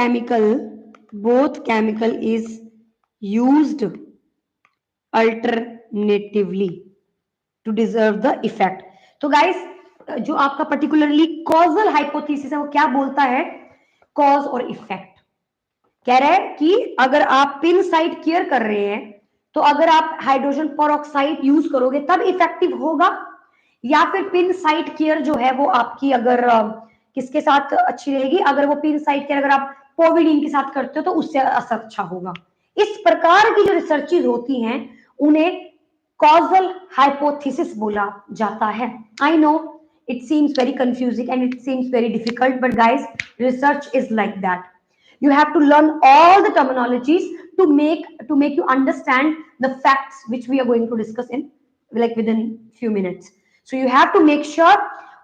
chemical is used alternatively to deserve the effect। तो guys जो आपका particularly causal hypothesis है वो क्या बोलता है? कॉज और इफेक्ट। कह रहा है कि अगर आप पिन साइट केयर कर रहे हैं तो अगर आप हाइड्रोजन परऑक्साइड यूज करोगे तब इफेक्टिव होगा, या फिर पिन साइट केयर जो है वो आपकी अगर किसके साथ अच्छी रहेगी? अगर वो पिन साइट केयर अगर आप पोविडीन के साथ करते हो तो उससे असर अच्छा होगा। इस प्रकार की जो रिसर्चेज होती हैं उन्हें कॉजल हाइपोथेसिस बोला जाता है। I know it seems very confusing and it seems very difficult, but guys, research is like that. You have to learn all the terminologies to make you understand the facts which we are going to discuss in like within few minutes. So you have to make sure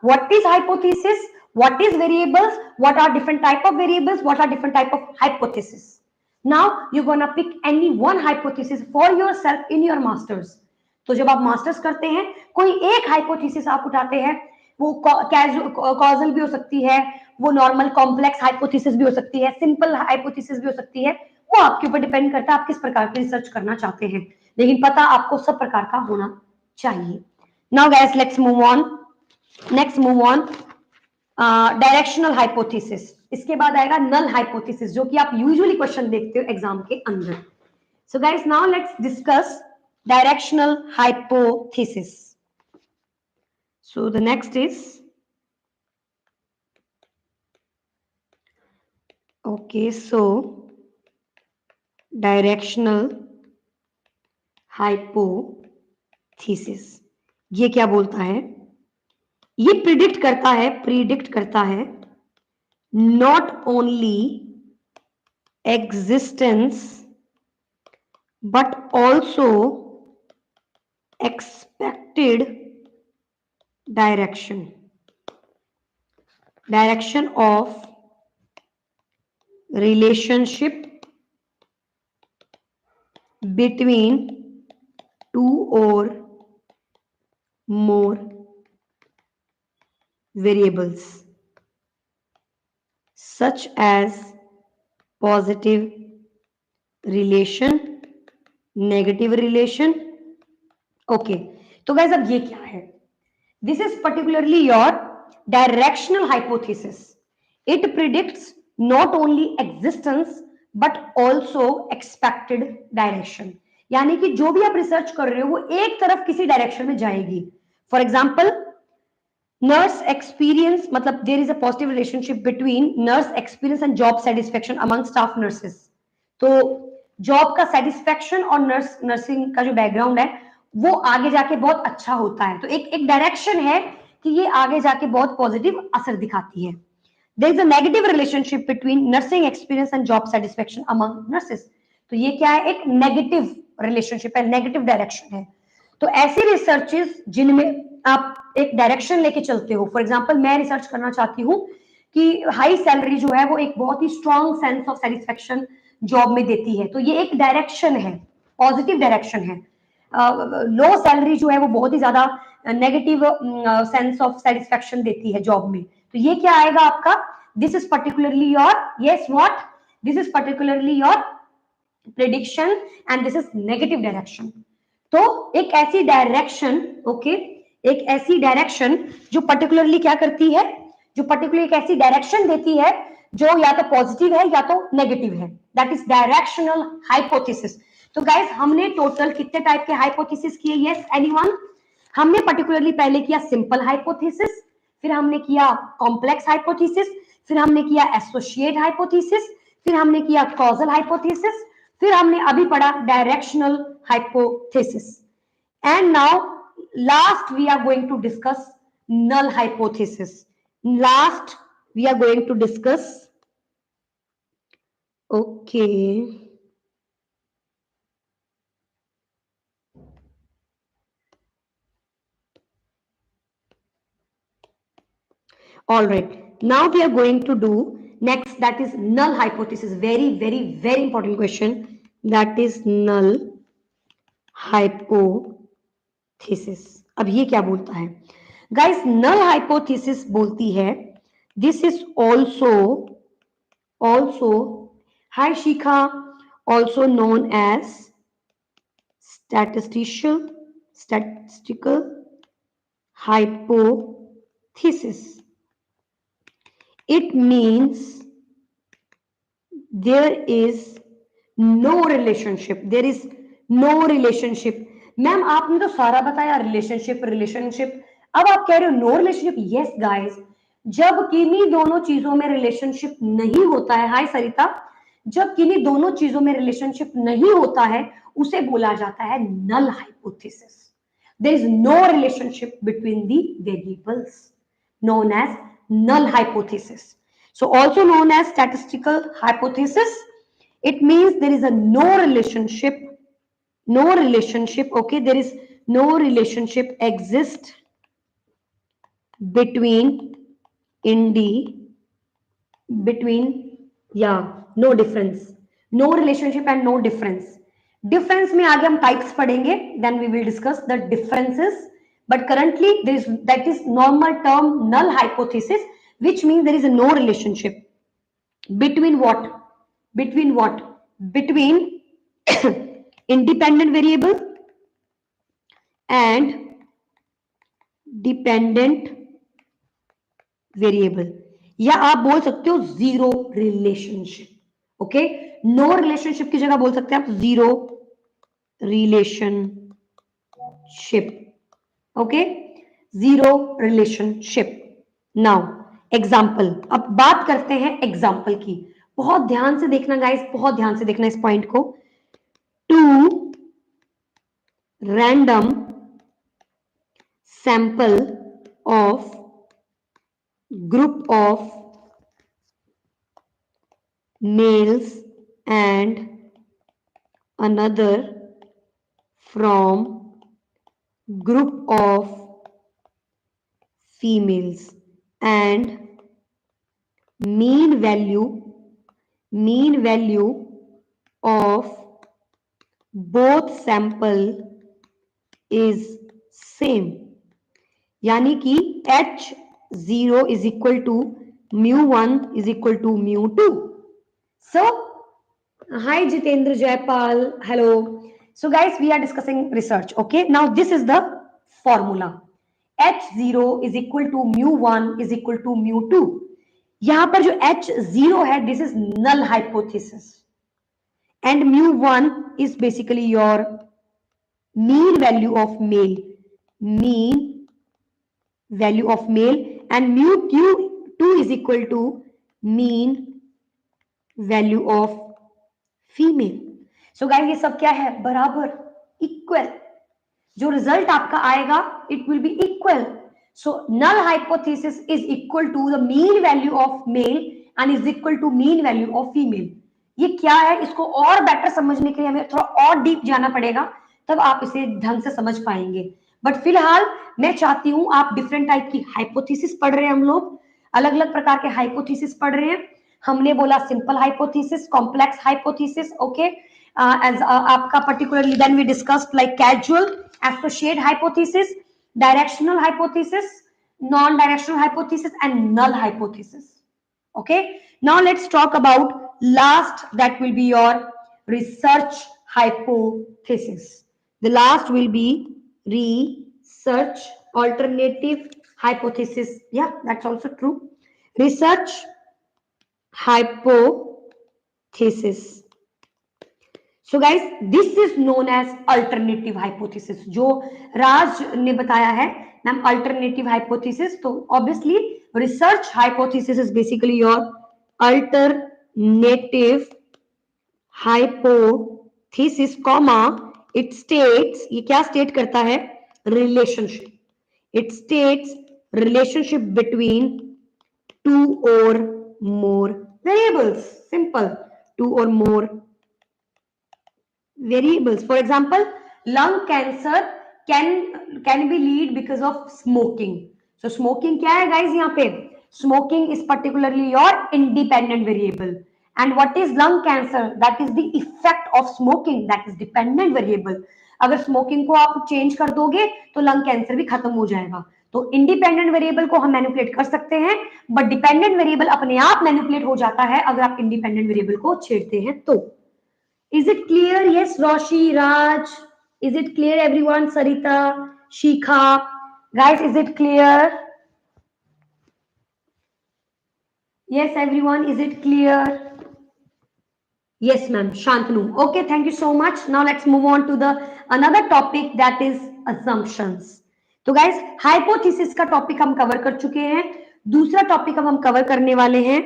what is hypothesis, what is variables, what are different type of variables, what are different type of hypothesis. Now you're gonna pick any one hypothesis for yourself in your masters. तो जब आप masters करते हैं कोई एक hypothesis आप उठाते हैं, वो कॉजल भी हो सकती है, वो नॉर्मल कॉम्प्लेक्स हाइपोथेसिस भी हो सकती है, सिंपल हाइपोथेसिस भी हो सकती है, वो आपके ऊपर डिपेंड करता है आप किस प्रकार की रिसर्च करना चाहते हैं, लेकिन पता आपको सब प्रकार का होना चाहिए। Now guys let's move on, next move on directional hypothesis. इसके बाद आएगा नल हाइपोथेसिस, जो कि आप यूजुअली क्वेश्चन देखते हो एग्जाम के अंदर। So guys now let's discuss directional hypothesis. So the next is, okay, so directional hypothesis ये क्या बोलता है? ये प्रिडिक्ट करता है not only existence but also expected direction of relationship between two or more variables such as positive relation, negative relation. Okay, तो guys अब ये क्या है? This is particularly your directional hypothesis. It predicts not only existence but also expected direction. यानी कि जो भी आप रिसर्च कर रहे हो वो एक तरफ किसी डायरेक्शन में जाएगी। फॉर एग्जाम्पल नर्स एक्सपीरियंस, मतलब there is a positive relationship between nurse experience and job satisfaction among staff nurses. तो जॉब का सेटिस्फेक्शन और नर्सिंग का जो बैकग्राउंड है वो आगे जाके बहुत अच्छा होता है। तो एक डायरेक्शन है कि ये आगे जाके बहुत पॉजिटिव असर दिखाती है। There is a negative relationship between nursing experience and job satisfaction among nurses. तो ये क्या है? एक नेगेटिव रिलेशनशिप है, नेगेटिव डायरेक्शन है। तो ऐसी रिसर्चेस जिनमें आप एक डायरेक्शन लेके चलते हो, फॉर एग्जांपल मैं रिसर्च करना चाहती हूँ कि हाई सैलरी जो है वो एक बहुत ही strong sense of satisfaction job में देती है, तो ये एक डायरेक्शन है, पॉजिटिव डायरेक्शन है। लो सैलरी जो है वो बहुत ही ज्यादा नेगेटिव सेंस ऑफ सेटिस्फेक्शन देती है जॉब में, तो ये क्या आएगा आपका? This is particularly your, yes what, this is particularly your prediction and this is negative direction. तो एक ऐसी डायरेक्शन, ओके, एक ऐसी डायरेक्शन जो पर्टिकुलरली क्या करती है, जो पर्टिकुलर एक ऐसी डायरेक्शन देती है जो या तो पॉजिटिव है या तो नेगेटिव है, दैट इज डायरेक्शनल हाइपोथेसिस। तो गाइस हमने टोटल कितने टाइप के हाइपोथेसिस किए? Yes anyone? हमने पर्टिकुलरली पहले किया सिंपल हाइपोथेसिस, फिर हमने किया कॉम्प्लेक्स हाइपोथेसिस, फिर हमने किया एसोसिएट हाइपोथेसिस, फिर हमने किया कॉजल हाइपोथेसिस, फिर हमने अभी पढ़ा directional hypothesis, and now last we are going to discuss null hypothesis. Last we are going to discuss, okay, all right, now we are going to do next, that is null hypothesis. Very very very important question, that is null hypothesis. अब ये क्या बोलता है guys? null hypothesis बोलती है this is also hi Shikha, also known as statistical hypothesis. It means there is no relationship, ma'am आपने तो सारा बताया रिलेशनशिप, अब आप कह रहे हो नो रिलेशनशिप। यस गाइस, जब किन्हीं दोनों चीजों में रिलेशनशिप नहीं होता है, हाय सरिता, जब किन्हीं दोनों चीजों में रिलेशनशिप नहीं होता है उसे बोला जाता है null hypothesis. There is no relationship between the variables, known as null hypothesis. So also known as statistical hypothesis. It means there is a no relationship, okay, there is no relationship exist between no difference, no relationship and no difference. Difference में आगे हम types पढ़ेंगे, then we will discuss the differences. But currently there is, that is normal term null hypothesis, which means there is a no relationship between what? Between independent variable and dependent variable, या आप बोल सकते हो zero relationship. Okay, no relationship की जगह बोल सकते हैं आप zero relationship. Okay, zero relationship. Now example, अब बात करते हैं एग्जाम्पल की. बहुत ध्यान से देखना गाइस, बहुत ध्यान से देखना इस पॉइंट को. Two random sample of group of males and another from group of females, and mean value of both sample is same. यानी कि H0 is equal to mu1 is equal to mu2. So, hi Jitendra Jaipal, hello. So guys, we are discussing research. Okay, now this is the formula. H0 is equal to mu1 is equal to mu2. यहां पर जो H0 है, this is null hypothesis, and mu1 is basically your mean value of male, and mu2 is equal to mean value of female. So guys, ये सब क्या है? बराबर, equal. जो रिजल्ट आपका आएगा it will be equal. So null hypothesis is equal to the mean value of male and is equal to mean value of female. ये क्या है? इसको और बेटर समझने के लिए हमें थोड़ा और डीप जाना पड़ेगा, तब आप इसे ढंग से समझ पाएंगे. बट फिलहाल मैं चाहती हूं आप डिफरेंट टाइप की हाइपोथेसिस पढ़ रहे हैं, हम लोग अलग अलग प्रकार के हाइपोथेसिस पढ़ रहे हैं. हमने बोला simple hypothesis, complex hypothesis, okay, as आपका particularly then we discussed like causal, associate hypothesis, directional hypothesis, non directional hypothesis and null hypothesis. Okay, now let's talk about last, that will be your research hypothesis. The last will be research alternative hypothesis. Yeah, that's also true. Research hypothesis. So guys, this is known as alternative hypothesis. जो राज ने बताया है ma'am alternative hypothesis, तो obviously research hypothesis is basically your alternative hypothesis, comma, it states, ये क्या state करता है? Relationship. It states relationship between two or more variables. Simple, two or more variables. For example, lung cancer can be lead because of smoking. So smoking क्या है guys? यहाँ पे smoking is particularly your independent variable, and what is lung cancer? That is the effect of smoking, that is dependent variable. अगर smoking को आप change कर दोगे तो lung cancer भी खत्म हो जाएगा. तो independent variable को हम manipulate कर सकते हैं, but dependent variable अपने आप manipulate हो जाता है अगर आप independent variable को छेड़ते हैं तो. Is it clear? Yes, Roshi, Raj. Is it clear, everyone? Sarita, Shikha. Guys, is it clear? Yes, everyone. Is it clear? Yes, ma'am. Shantanu. Okay, thank you so much. Now let's move on to the another topic, that is assumptions. तो guys, hypothesis का topic हम cover कर चुके हैं. दूसरा topic अब हम cover करने वाले हैं,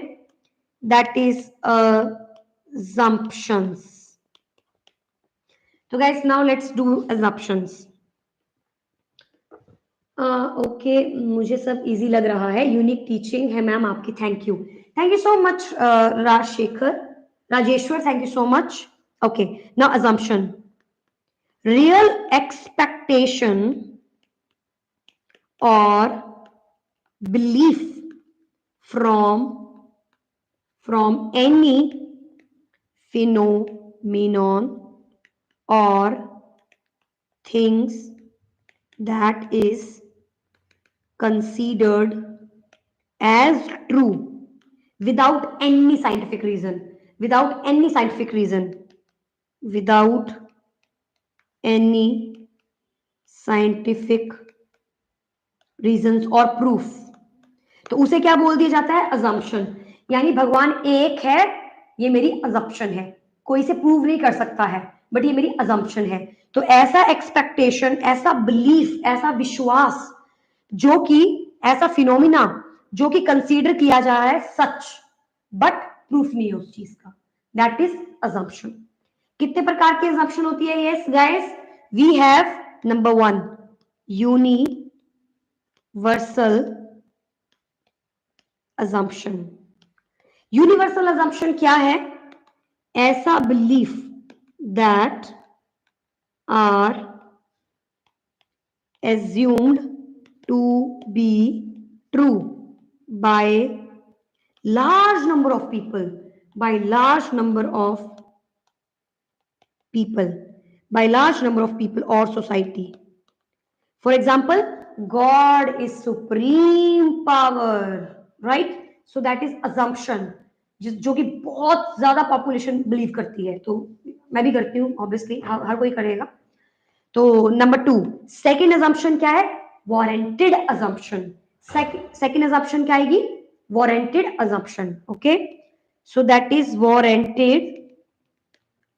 दैट इज assumptions. तो guys now let's do assumptions. Okay, मुझे सब इजी लग रहा है, यूनिक टीचिंग है मैम आपकी, thank you so much Rajeshwar, thank you so much. Okay, now assumption. Real expectation or belief from any phenomenon or things that is considered as true without any scientific reason, without any scientific reason, without any scientific reasons or proof, तो उसे क्या बोल दिया जाता है, assumption. यानी भगवान एक है, ये मेरी assumption है, कोई से प्रूव नहीं कर सकता है, बट ये मेरी assumption है. तो ऐसा एक्सपेक्टेशन, ऐसा बिलीफ, ऐसा विश्वास, जो कि ऐसा फिनोमिना जो कि कंसीडर किया जा रहा है सच, बट प्रूफ नहीं है उस चीज का, दैट इज assumption. कितने प्रकार की assumption होती है? Yes guys, we have number 1 universal assumption. Universal assumption क्या है? ऐसा belief that are assumed to be true by large number of people, by large number of people, by large number of people or society. For example, God is supreme power, right? So that is assumption, जो कि बहुत ज्यादा population believe करती है, तो मैं भी करती हूँ ऑब्वियसली, हर कोई करेगा. तो नंबर 2 सेकेंड assumption क्या है? Warranted assumption. सेकेंड assumption क्या आएगी? Warranted assumption. Okay, so that is warranted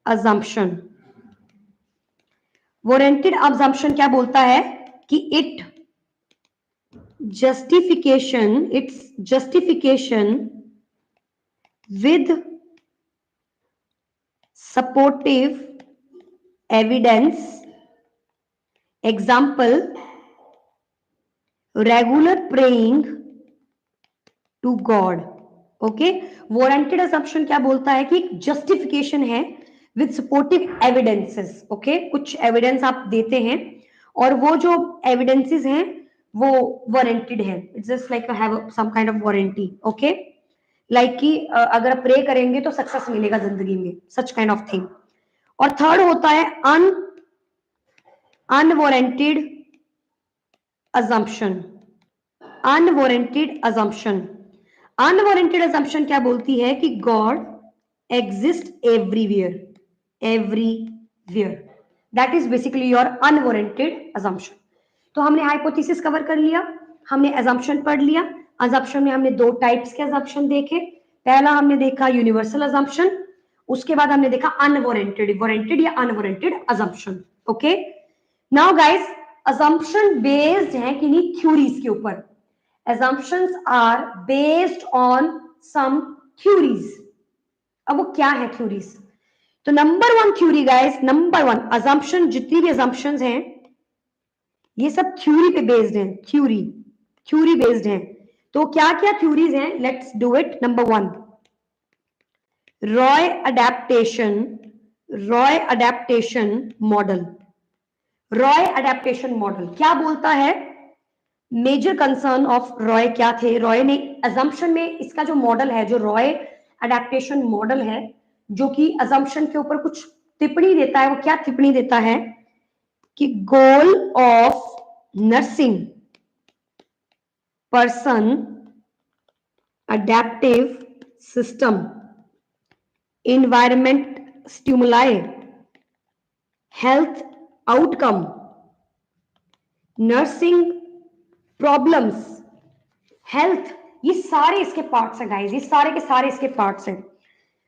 assumption. Warranted assumption क्या बोलता है कि it's justification with supportive evidence, example regular praying to God. Okay, warranted assumption क्या बोलता है कि जस्टिफिकेशन है विद सपोर्टिव एविडेंसेस. ओके, कुछ एविडेंस आप देते हैं और वो जो एविडेंसेस हैं वो वारंटेड है, it's just like have some kind of warranty. Okay, like कि अगर आप प्रे करेंगे तो सक्सेस मिलेगा जिंदगी में, सच काइंड ऑफ थिंग. और थर्ड होता है unwarranted assumption. Unwarranted assumption. Unwarranted assumption क्या बोलती है कि God exists everywhere, everywhere. That is basically your unwarranted assumption. तो हमने हाइपोथेसिस कवर कर लिया, हमने assumption पढ़ लिया. assumption में हमने दो टाइप्स के assumption देखे. पहला हमने देखा यूनिवर्सल assumption, उसके बाद हमने देखा अनवारंटेड, वारंटेड या unwarranted assumption. Okay, now guys, assumption based है किन्हीं थ्योरीज के ऊपर. assumptions are based on some theories. अब वो क्या है थ्योरीज? तो number 1 theory guys, number 1 assumption, जितनी भी assumptions हैं ये सब थ्योरी पे बेस्ड हैं, थ्योरी बेस्ड हैं. तो क्या क्या थ्योरीज हैं? Let's do it. Number 1 Roy adaptation model. Roy adaptation model क्या बोलता है? मेजर कंसर्न ऑफ रॉय क्या थे? रॉय ने assumption में इसका जो मॉडल है, जो रॉय अडेप्टेशन मॉडल है, जो कि assumption के ऊपर कुछ टिप्पणी देता है, वो क्या टिप्पणी देता है कि goal of nursing person adaptive system environment stimuli health outcome nursing problems health, ये सारे इसके पार्ट्स हैं गाइस, ये सारे के सारे इसके पार्ट्स हैं.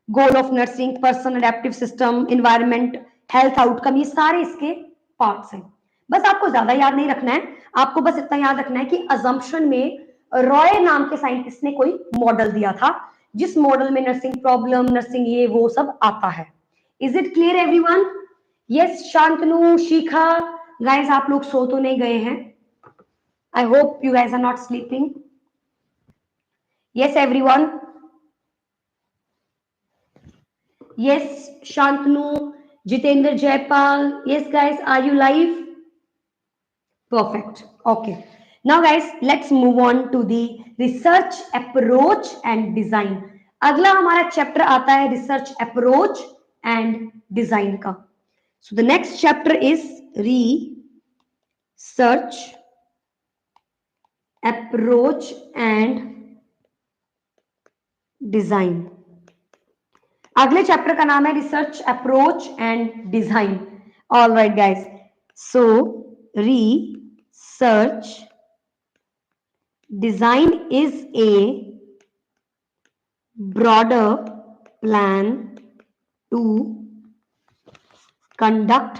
Goal of nursing person adaptive system environment health outcome, ये सारे इसके पार्ट्स हैं. बस आपको ज्यादा याद नहीं रखना है, आपको बस इतना याद रखना है कि assumption में रॉय नाम के साइंटिस्ट ने कोई मॉडल दिया था, जिस मॉडल में नर्सिंग प्रॉब्लम, नर्सिंग ये वो सब आता है। Is it clear everyone? Yes, Shantanu, Shikha, guys आप लोग सो तो नहीं गए हैं? I hope you guys are not sleeping. Yes everyone? Yes, Shantanu, Jitendra, Jaipal, yes guys, are you live? Perfect. Okay. Now guys, let's move on to the research approach and design. अगला हमारा chapter आता है research approach and design का. So the next chapter is research approach and design. अगले chapter का नाम है research approach and design. All right guys. So research design is a broader plan to conduct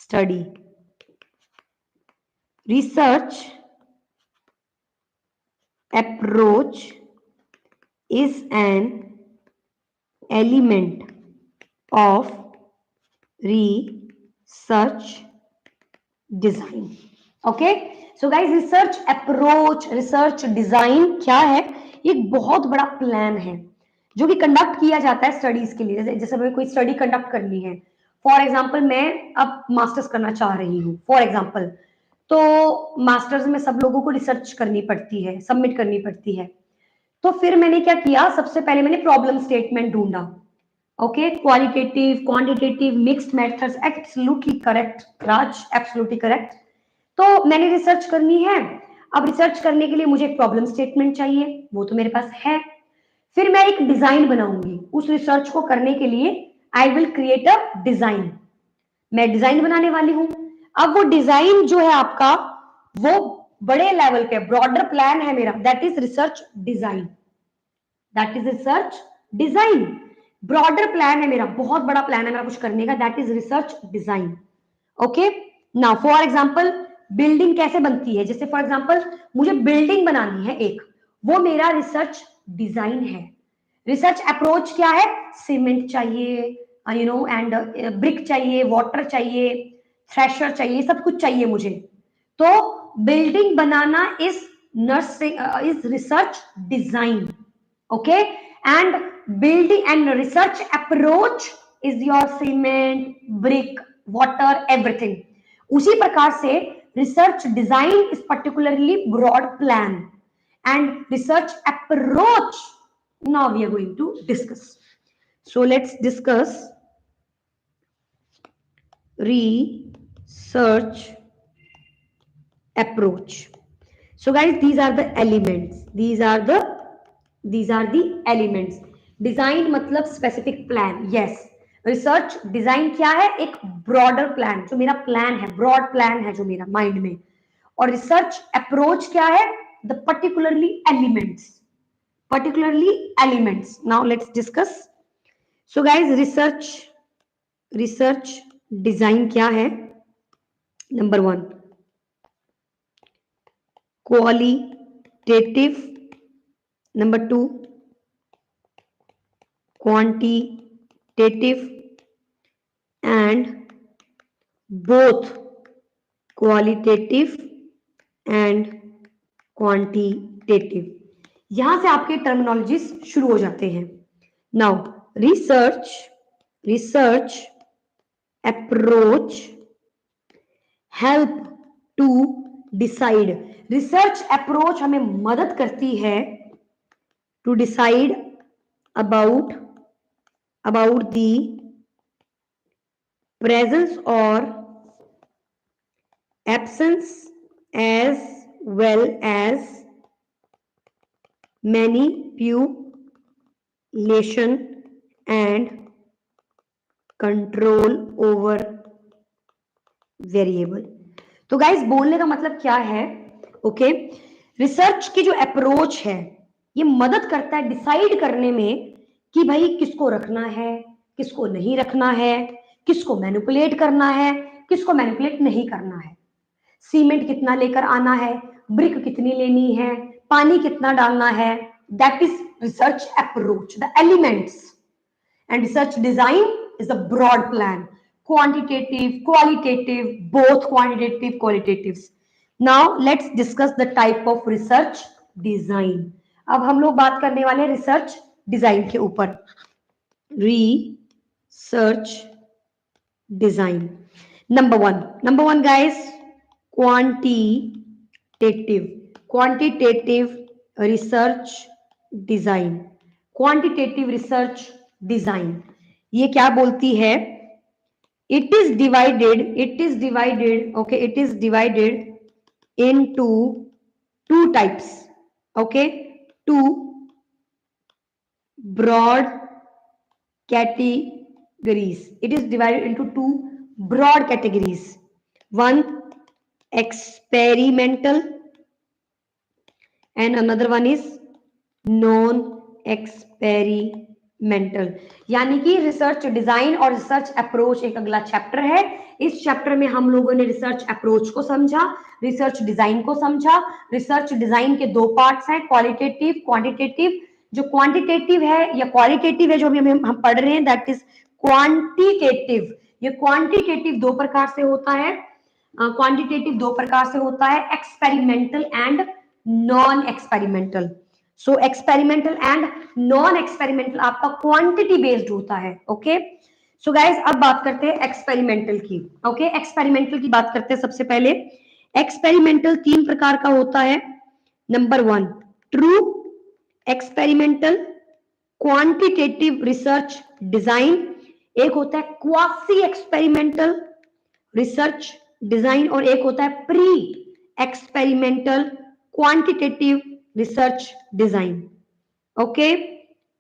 study. Research approach is an element of research design. Okay? So guys, research approach, research design क्या है? ये एक बहुत बड़ा plan है जो कि conduct किया जाता है स्टडीज के लिए। जैसे हमें कोई स्टडी कंडक्ट करनी है, फॉर एग्जांपल मैं अब मास्टर्स करना चाह रही हूँ फॉर एग्जांपल, तो मास्टर्स में सब लोगों को रिसर्च करनी पड़ती है, सबमिट करनी पड़ती है। तो फिर मैंने क्या किया, सबसे पहले मैंने प्रॉब्लम स्टेटमेंट ढूंढा। Okay, qualitative, quantitative, mixed methods, absolutely correct Raj, absolutely correct. तो मैंने रिसर्च करनी है, अब रिसर्च करने के लिए मुझे एक प्रॉब्लम स्टेटमेंट चाहिए, वो तो मेरे पास है। फिर मैं एक डिजाइन बनाऊंगी उस रिसर्च को करने के लिए। I will create a design, मैं डिजाइन बनाने वाली हूं। अब वो डिजाइन जो है आपका, वो बड़े लेवल पे ब्रॉडर प्लान है मेरा, that is research design, that is research design. Broader plan है मेरा, बहुत बड़ा प्लान है मेरा कुछ करने का, that is research design. Okay, now for example building कैसे बनती है, जैसे फॉर एग्जांपल मुझे बिल्डिंग बनानी है एक, वो मेरा रिसर्च डिजाइन है। रिसर्च अप्रोच क्या है, सीमेंट चाहिए, यू नो, एंड ब्रिक चाहिए, वाटर चाहिए, थ्रेशर चाहिए, सब कुछ चाहिए मुझे। तो building banana is nursing is research design. Okay, and building and research approach is your cement, brick, water, everything. उसी प्रकार से research design is particularly broad plan and research approach now we are going to discuss. So let's discuss research approach. So guys, these are the elements, these are the elements. Design मतलब specific plan, yes. Research design क्या है, एक broader plan, जो मेरा plan है, broad plan है जो मेरा माइंड में। और रिसर्च अप्रोच क्या है, the particularly elements. Now let's discuss. So guys, research design क्या है? Number 1, qualitative, number 2 quantitative, and both qualitative and quantitative। यहां से आपके टर्मिनोलॉजीज शुरू हो जाते हैं। Now research approach help to decide. Research approach हमें मदद करती है to decide about the presence or absence as well as manipulation and control over variable। तो गाइस, बोलने का मतलब क्या है? ओके, रिसर्च की जो अप्रोच है ये मदद करता है डिसाइड करने में कि भाई किसको रखना है, किसको नहीं रखना है, किसको मैनिपुलेट करना है, किसको मैनिपुलेट नहीं करना है, सीमेंट कितना लेकर आना है, ब्रिक कितनी लेनी है, पानी कितना डालना है, that is research approach, the elements. And research design is a broad plan, quantitative, qualitative, both quantitative, qualitatives. Now let's discuss the type of research design. अब हम लोग बात करने वाले हैं रिसर्च डिजाइन के ऊपर. Research design. Number one guys, quantitative research design. Quantitative research design ये क्या बोलती है? It is divided into two types. Okay, two broad categories. It is divided into two broad categories. One experimental and another one is non experimental. यानी कि research design और research approach एक अगला chapter है. इस चैप्टर में हम लोगों ने रिसर्च अप्रोच को समझा, रिसर्च डिजाइन को समझा. रिसर्च डिजाइन के दो पार्ट्स हैं, क्वालिटेटिव, क्वांटिटेटिव. जो क्वांटिटेटिव है या क्वालिटेटिव है जो अभी हम पढ़ रहे हैं, दैट इज क्वांटिटेटिव. ये क्वांटिटेटिव दो प्रकार से होता है. क्वांटिटेटिव दो प्रकार से होता है, experimental and non experimental. So experimental and non experimental आपका क्वांटिटी बेस्ड होता है. ओके, सो गाइस अब बात करते हैं एक्सपेरिमेंटल की. ओके, एक्सपेरिमेंटल की बात करते हैं. सबसे पहले एक्सपेरिमेंटल तीन प्रकार का होता है. Number one, true experimental quantitative research design. एक होता है क्वासी एक्सपेरिमेंटल रिसर्च डिजाइन और एक होता है pre experimental quantitative research design. Okay,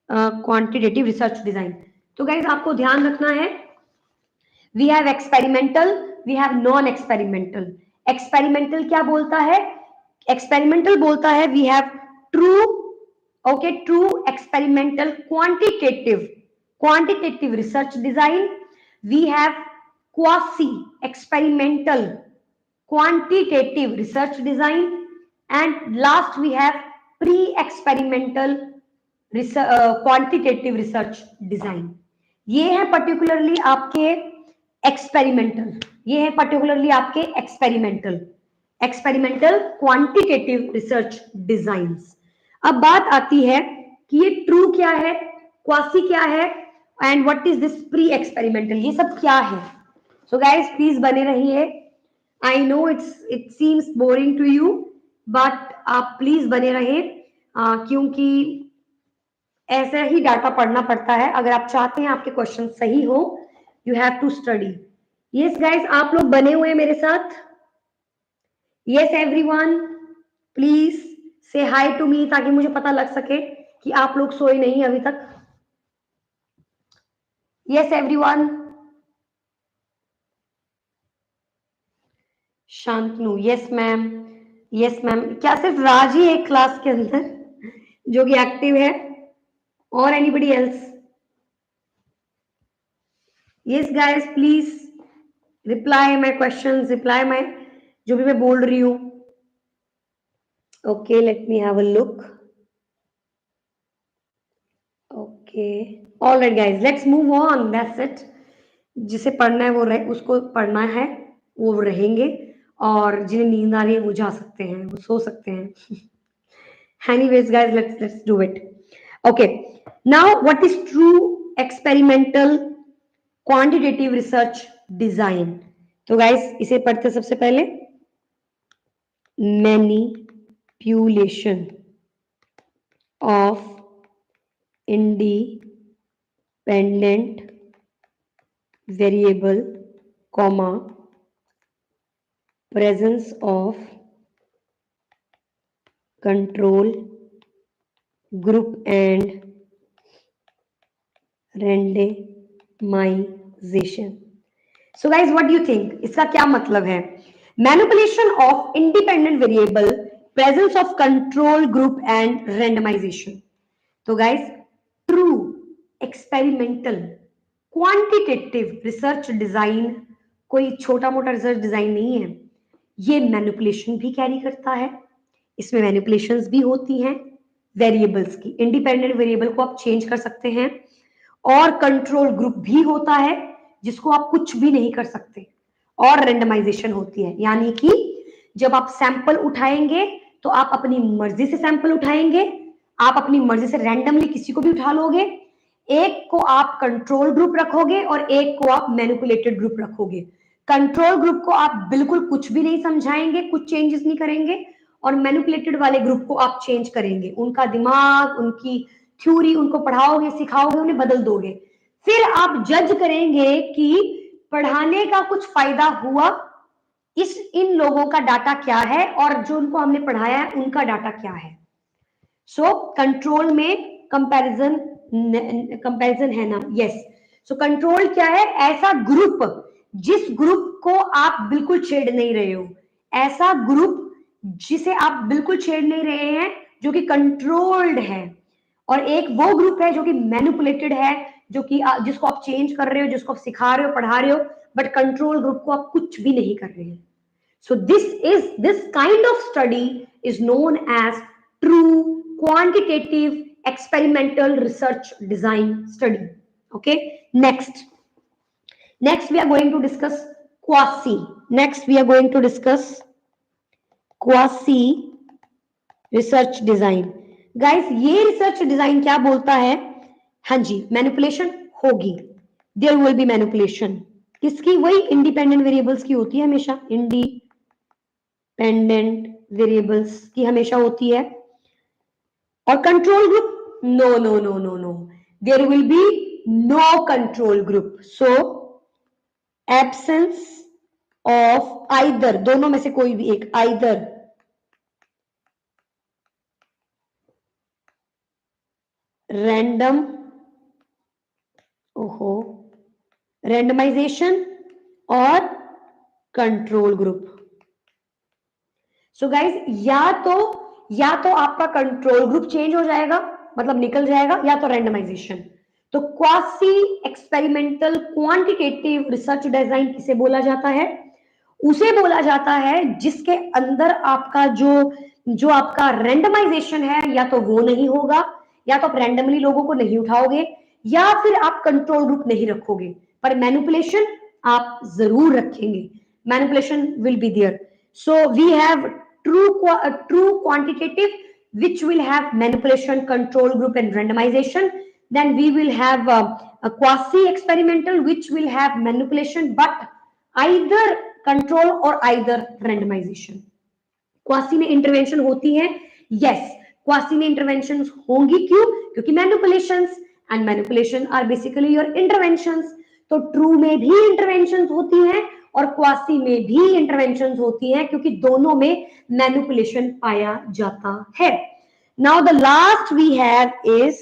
quantitative research design. तो गाइस आपको ध्यान रखना है, we have experimental, we have non experimental. Experimental क्या बोलता है? एक्सपेरिमेंटल बोलता है we have true, okay, true experimental quantitative research design. We have quasi experimental quantitative research design, and last we have pre-experimental quantitative research design. ये है particularly आपके experimental, ये है पर्टिकुलरली आपके एक्सपेरिमेंटल क्वांटिटेटिव रिसर्च डिजाइंस. अब बात आती है कि ये ट्रू क्या है, क्वासी क्या है, and what is this pre experimental, ये सब क्या है. सो गाइस प्लीज बने रहिए. I know it seems boring to you, but आप प्लीज बने रहे, क्योंकि ऐसा ही डाटा पढ़ना पड़ता है. अगर आप चाहते हैं आपके क्वेश्चन सही हो, you have to study. Yes guys, आप लोग बने हुए हैं मेरे साथ? Yes everyone, please say hi to me ताकि मुझे पता लग सके कि आप लोग सोए नहीं अभी तक. Yes everyone. Shantanu, yes ma'am, yes ma'am. क्या सिर्फ राज ही एक क्लास के अंदर जो कि एक्टिव है, और anybody else? Yes guys, please reply my questions, reply my जो भी मैं बोल रही हूं. Okay, let me have a look. Okay, alright guys, let's move on. That's it. जिसे पढ़ना है वो उसको पढ़ना है, वो रहेंगे, और जिन्हें नींद आ रही है वो जा सकते हैं, वो सो सकते हैं. Anyways guys, let's do it. Okay, now what is true experimental quantitative research design? तो guys इसे पढ़ते सबसे पहले. manipulation of independent variable, comma, presence of control group and randomization. So guys, what do you think? इसका क्या मतलब है? Manipulation of independent variable, presence of control group and randomization. तो guys, true experimental quantitative research design कोई छोटा मोटा research design नहीं है. ये मैनिपुलेशन भी कैरी करता है, इसमें मैनिपुलेशंस भी होती हैं वेरिएबल्स की, इंडिपेंडेंट वेरिएबल को आप चेंज कर सकते हैं, और कंट्रोल ग्रुप भी होता है जिसको आप कुछ भी नहीं कर सकते, और रेंडमाइजेशन होती है, यानी कि जब आप सैंपल उठाएंगे तो आप अपनी मर्जी से सैंपल उठाएंगे, आप अपनी मर्जी से रैंडमली किसी को भी उठा लोगे, एक को आप कंट्रोल ग्रुप रखोगे और एक को आप मैनिपुलेटेड ग्रुप रखोगे। कंट्रोल ग्रुप को आप बिल्कुल कुछ भी नहीं समझाएंगे, कुछ चेंजेस नहीं करेंगे, और मैनिपुलेटेड वाले ग्रुप को आप चेंज करेंगे, उनका दिमाग, उनकी थ्योरी, उनको पढ़ाओगे, सिखाओगे, उन्हें बदल दोगे, फिर आप जज करेंगे कि पढ़ाने का कुछ फायदा हुआ, इन लोगों का डाटा क्या है और जो उनको हमने पढ़ाया है उनका डाटा क्या है। सो कंट्रोल में कंपैरिजन है ना, यस। सो कंट्रोल क्या है? ऐसा ग्रुप जिस ग्रुप को आप बिल्कुल छेड़ नहीं रहे हो, ऐसा ग्रुप जिसे आप बिल्कुल छेड़ नहीं रहे हैं, जो कि कंट्रोल्ड है, और एक वो ग्रुप है जो कि मैनिपुलेटेड है, जो कि जिसको आप चेंज कर रहे हो, जिसको आप सिखा रहे हो, पढ़ा रहे हो, बट कंट्रोल ग्रुप को आप कुछ भी नहीं कर रहे हैं। So this kind of study is known as true quantitative experimental research design study. Okay, next we are going to discuss quasi. Next we are going to discuss quasi research design. Guys, ये research design क्या बोलता है? हाँ जी, manipulation होगी, there will B manipulation. किसकी? वही independent variables की होती है हमेशा, इंडिपेंडेंट वेरिएबल्स की हमेशा होती है। और control group? No no no no no, there will be no control group. So absence of either, दोनों में से कोई भी एक, आइदर रैंडम, ओहो, रैंडमाइजेशन और कंट्रोल ग्रुप। सो गाइज, या तो आपका कंट्रोल ग्रुप चेंज हो जाएगा, मतलब निकल जाएगा, या तो रैंडमाइजेशन। तो quasi experimental quantitative research design किसे बोला जाता है? उसे बोला जाता है जिसके अंदर आपका जो आपका रैंडमाइजेशन है, या तो वो नहीं होगा, या तो आप रैंडमली लोगों को नहीं उठाओगे, या फिर आप कंट्रोल ग्रुप नहीं रखोगे, पर मैनिपुलेशन आप जरूर रखेंगे। Manipulation will be there. So we have true quantitative, which will have manipulation, control group and randomization. Then we will have a quasi experimental, which will have manipulation but either control or either randomization. Quasi में intervention होती है, yes, quasi में intervention होंगी, क्यों? क्योंकि manipulations, and manipulation are basically your interventions. तो true में भी इंटरवेंशंस होती हैं और क्वासी में भी इंटरवेंशंस होती हैं, क्योंकि दोनों में मैनिपुलेशन पाया जाता है। Now the last we have is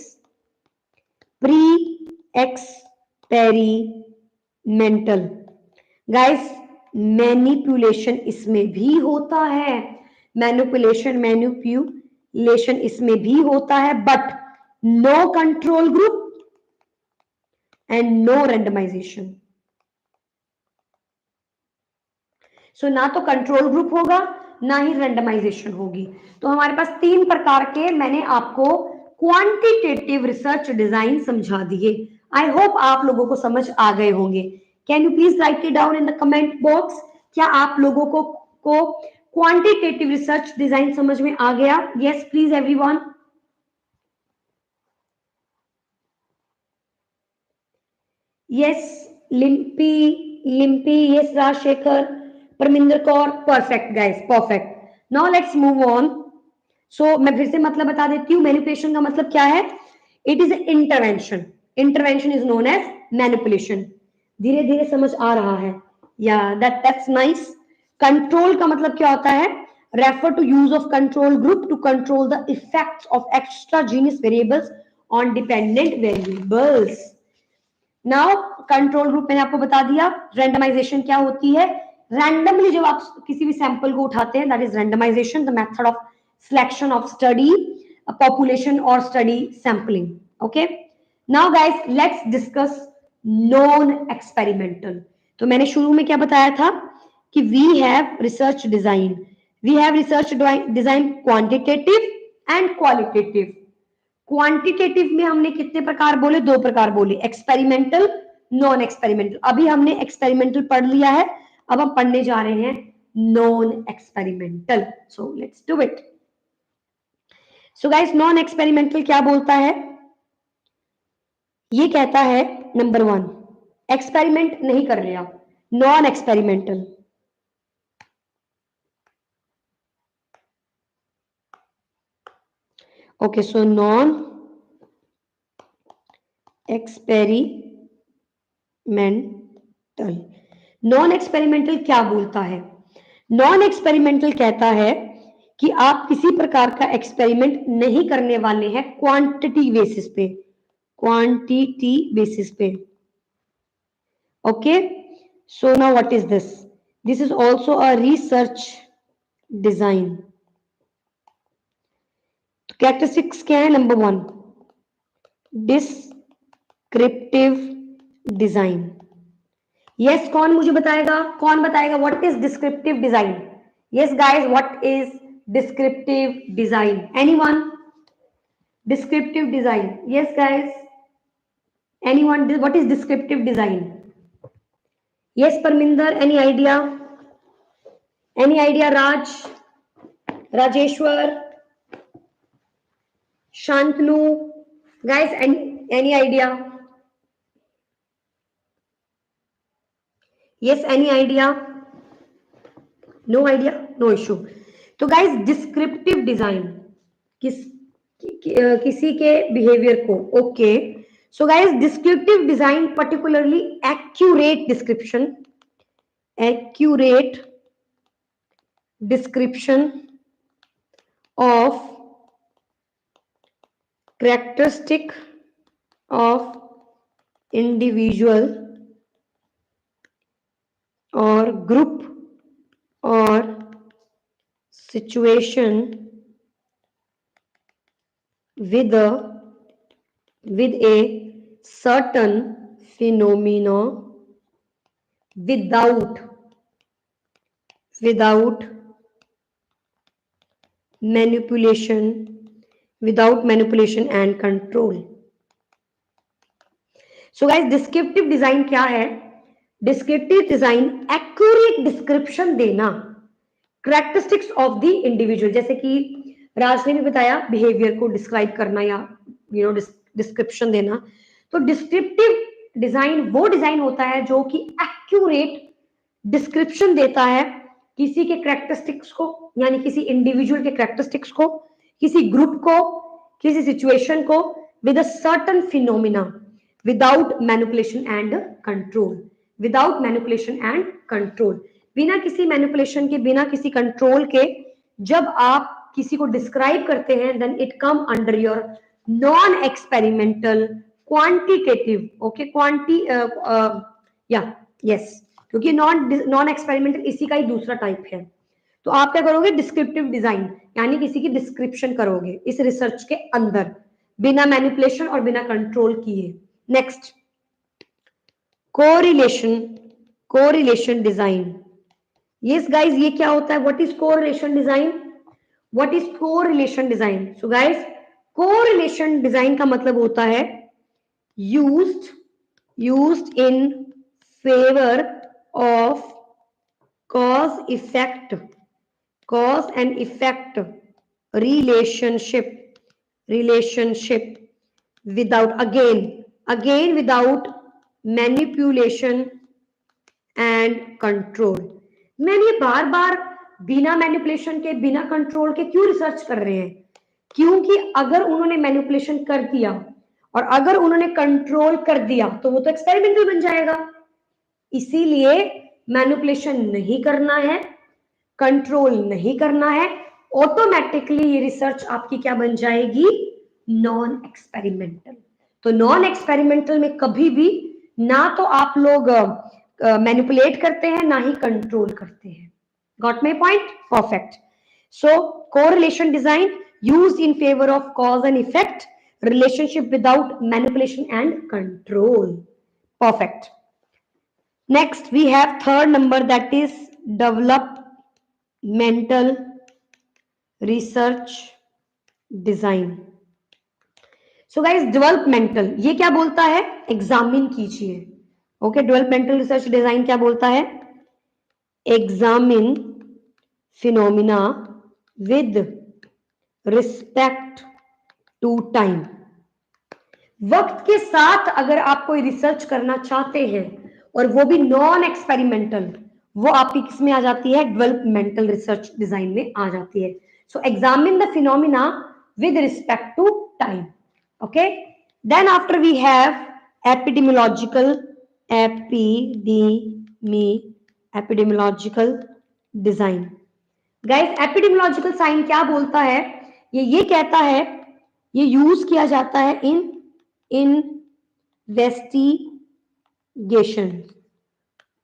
pre experimental. Guys, manipulation इसमें भी होता है, मैनिपुलेशन इसमें भी होता है, but no control group and no randomisation. So ना तो कंट्रोल ग्रुप होगा, ना ही रैंडमाइजेशन होगी। तो हमारे पास 3 प्रकार के मैंने आपको क्वांटिटेटिव रिसर्च डिजाइन समझा दिए। आई होप आप लोगों को समझ आ गए होंगे। Can you please write it down in the comment box? क्या आप लोगों को क्वांटिटेटिव रिसर्च डिजाइन समझ में आ गया? Yes please everyone. Yes, Limpi, yes Rajshekhar, Parminder Kaur, perfect guys, perfect. Now let's move on. So मैं फिर से मतलब बता देती हूँ, मैनिपुलेशन का मतलब क्या है? It is intervention. Intervention is known as manipulation. धीरे धीरे समझ आ रहा है, या दैट्स नाइस। कंट्रोल का मतलब क्या होता है? Refer to use of control group to control the effects of extraneous variables on dependent variables. Now control group मैंने आपको बता दिया। रैंडमाइजेशन क्या होती है? रैंडमली जब आप किसी भी सैंपल को उठाते हैं, that is randomisation, the method of selection of study population और study sampling. Okay, now guys let's discuss non experimental. तो मैंने शुरू में क्या बताया था कि we have research design. We have research design quantitative and qualitative. Quantitative में हमने कितने प्रकार बोले? 2 प्रकार बोले, एक्सपेरिमेंटल, नॉन एक्सपेरिमेंटल. अभी हमने एक्सपेरिमेंटल पढ़ लिया है, अब हम पढ़ने जा रहे हैं non experimental. So let's do it. So guys, non experimental क्या बोलता है? ये कहता है नंबर 1, एक्सपेरिमेंट नहीं कर रहे आप, non experimental. Okay, so non experimental. Non experimental क्या बोलता है? नॉन एक्सपेरिमेंटल कहता है कि आप किसी प्रकार का एक्सपेरिमेंट नहीं करने वाले हैं क्वांटिटी बेसिस पे, क्वांटिटी बेसिस पे. Okay, so now what is this? This is also a research design. तो कैरेक्टरिस्टिक्स क्या है? Number 1, descriptive design. यस, कौन मुझे बताएगा? कौन बताएगा what is descriptive design? Yes guys, what is descriptive design? Anyone? Descriptive design. Yes guys, anyone? What is descriptive design? Yes Parminder, any idea? Any idea? Raj, Rajeshwar, Shantanu, guys, any idea? Yes, any idea? No idea, no issue. तो guys, descriptive design किसी के behaviour को. Okay, so guys, descriptive design particularly accurate description, accurate description of characteristic of individual or group or situation with a certain phenomena without manipulation and control. So guys, descriptive design क्या है? Descriptive design accurate description देना characteristics of the individual. जैसे कि राज ने भी बताया, behaviour को describe करना या डिस्क्रिप्शन देना. तो डिस्क्रिप्टिव डिजाइन वो डिजाइन होता है जो कि एक्यूरेट डिस्क्रिप्शन देता है किसी के कैरेक्टरिस्टिक्स को, यानी किसी इंडिविजुअल के कैरेक्टरिस्टिक्स को, किसी ग्रुप को, किसी सिचुएशन को, with a certain phenomena, without manipulation and control. Without manipulation and control, बिना किसी मैनिपुलेशन के, बिना किसी कंट्रोल के जब आप किसी को डिस्क्राइब करते हैं, then it come under your non experimental quantitative. Okay, yes, क्योंकि नॉन एक्सपेरिमेंटल इसी का ही दूसरा टाइप है. तो आप क्या करोगे? डिस्क्रिप्टिव डिजाइन, यानी किसी की डिस्क्रिप्शन करोगे इस रिसर्च के अंदर, बिना मैनिपुलेशन और बिना कंट्रोल किए. Next, correlation design. Yes guys, ये क्या होता है? What is correlation design? What is correlation design? So guys, correlation design का मतलब होता है used in favour of cause and effect relationship without again without manipulation and control. मैंने बार बार बिना मैनिपुलेशन के, बिना कंट्रोल के क्यों रिसर्च कर रहे हैं? क्योंकि अगर उन्होंने मैनिपुलेशन कर दिया और अगर उन्होंने कंट्रोल कर दिया तो वो तो एक्सपेरिमेंटल बन जाएगा. इसीलिए मैनिपुलेशन नहीं करना है, कंट्रोल नहीं करना है, ऑटोमेटिकली ये रिसर्च आपकी क्या बन जाएगी? Non experimental. तो नॉन एक्सपेरिमेंटल में कभी भी ना तो आप लोग मैनिपुलेट करते हैं, ना ही कंट्रोल करते हैं. Got my point? Perfect. So correlation design used in favour of cause and effect relationship without manipulation and control. Perfect. Next we have third number, that is developmental research design. So guys developmental ये क्या बोलता है, examine कीजिए। Okay, developmental research design क्या बोलता है, examine phenomena with respect to time. वक्त के साथ अगर आप कोई रिसर्च करना चाहते हैं और वो भी नॉन एक्सपेरिमेंटल, वो आपकी किस में आ जाती है, डेवलपमेंटल रिसर्च डिजाइन में आ जाती है। So examine the phenomena with respect to time. Okay, then after we have epidemiological epidemiological design. Guys epidemiological sign क्या बोलता है, ये कहता है, ये यूज किया जाता है इन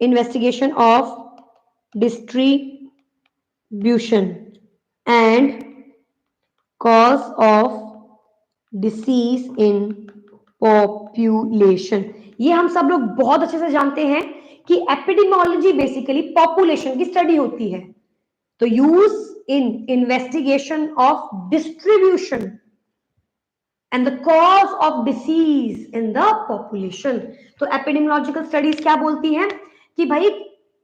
investigation of distribution and cause of disease in population। ये हम सब लोग बहुत अच्छे से जानते हैं कि एपिडेमियोलॉजी बेसिकली पॉपुलेशन की स्टडी होती है। तो use in investigation of distribution and the cause of disease in the population। तो एपिडेमियोलॉजिकल स्टडीज क्या बोलती हैं कि भाई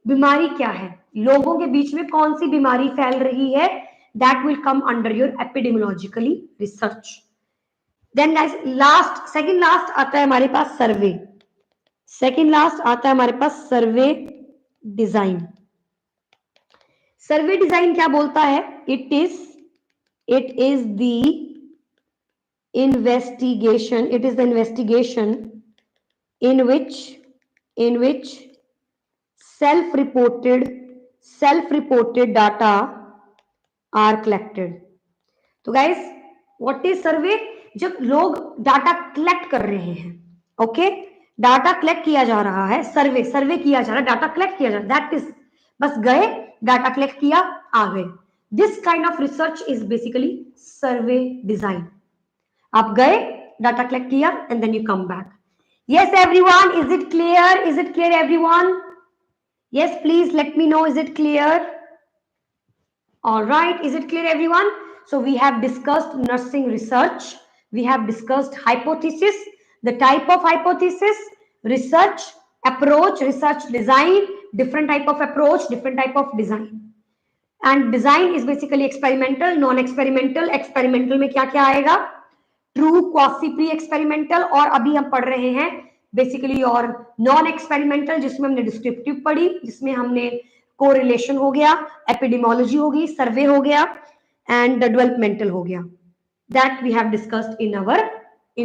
बीमारी क्या है, लोगों के बीच में कौन सी बीमारी फैल रही है, that will come under your epidemiologically research। then guys last second last आता है हमारे पास सर्वे। सेकंड लास्ट आता है हमारे पास सर्वे डिजाइन। सर्वे डिजाइन क्या बोलता है, it is the investigation in which self-reported data are collected। तो गाइस व्हाट इज सर्वे, जब लोग डाटा कलेक्ट कर रहे हैं, ओके, डाटा कलेक्ट किया जा रहा है, सर्वे किया जा रहा है, डाटा कलेक्ट किया जा रहा है, दैट इज बस गए डाटा कलेक्ट किया आ गए। This kind of research is basically survey design. आप गए डाटा कलेक्ट किया and then you come back. yes everyone, is it clear everyone? yes please let me know, is it clear? all right, is it clear everyone? so we have discussed nursing research, we have discussed hypothesis, the type of hypothesis, research approach, research design, different type of approach, different type of design। and design is basically experimental, non experimental। experimental में क्या क्या आएगा, true, quasi, pre experimental, और अभी हम पढ़ रहे हैं बेसिकली और नॉन एक्सपेरिमेंटल, जिसमें हमने डिस्क्रिप्टिव पढ़ी, जिसमें हमने कोरिलेशन हो गया, एपिडेमियोलॉजी हो गई, सर्वे हो गया एंड डेवलपमेंटल हो गया। That we have discussed in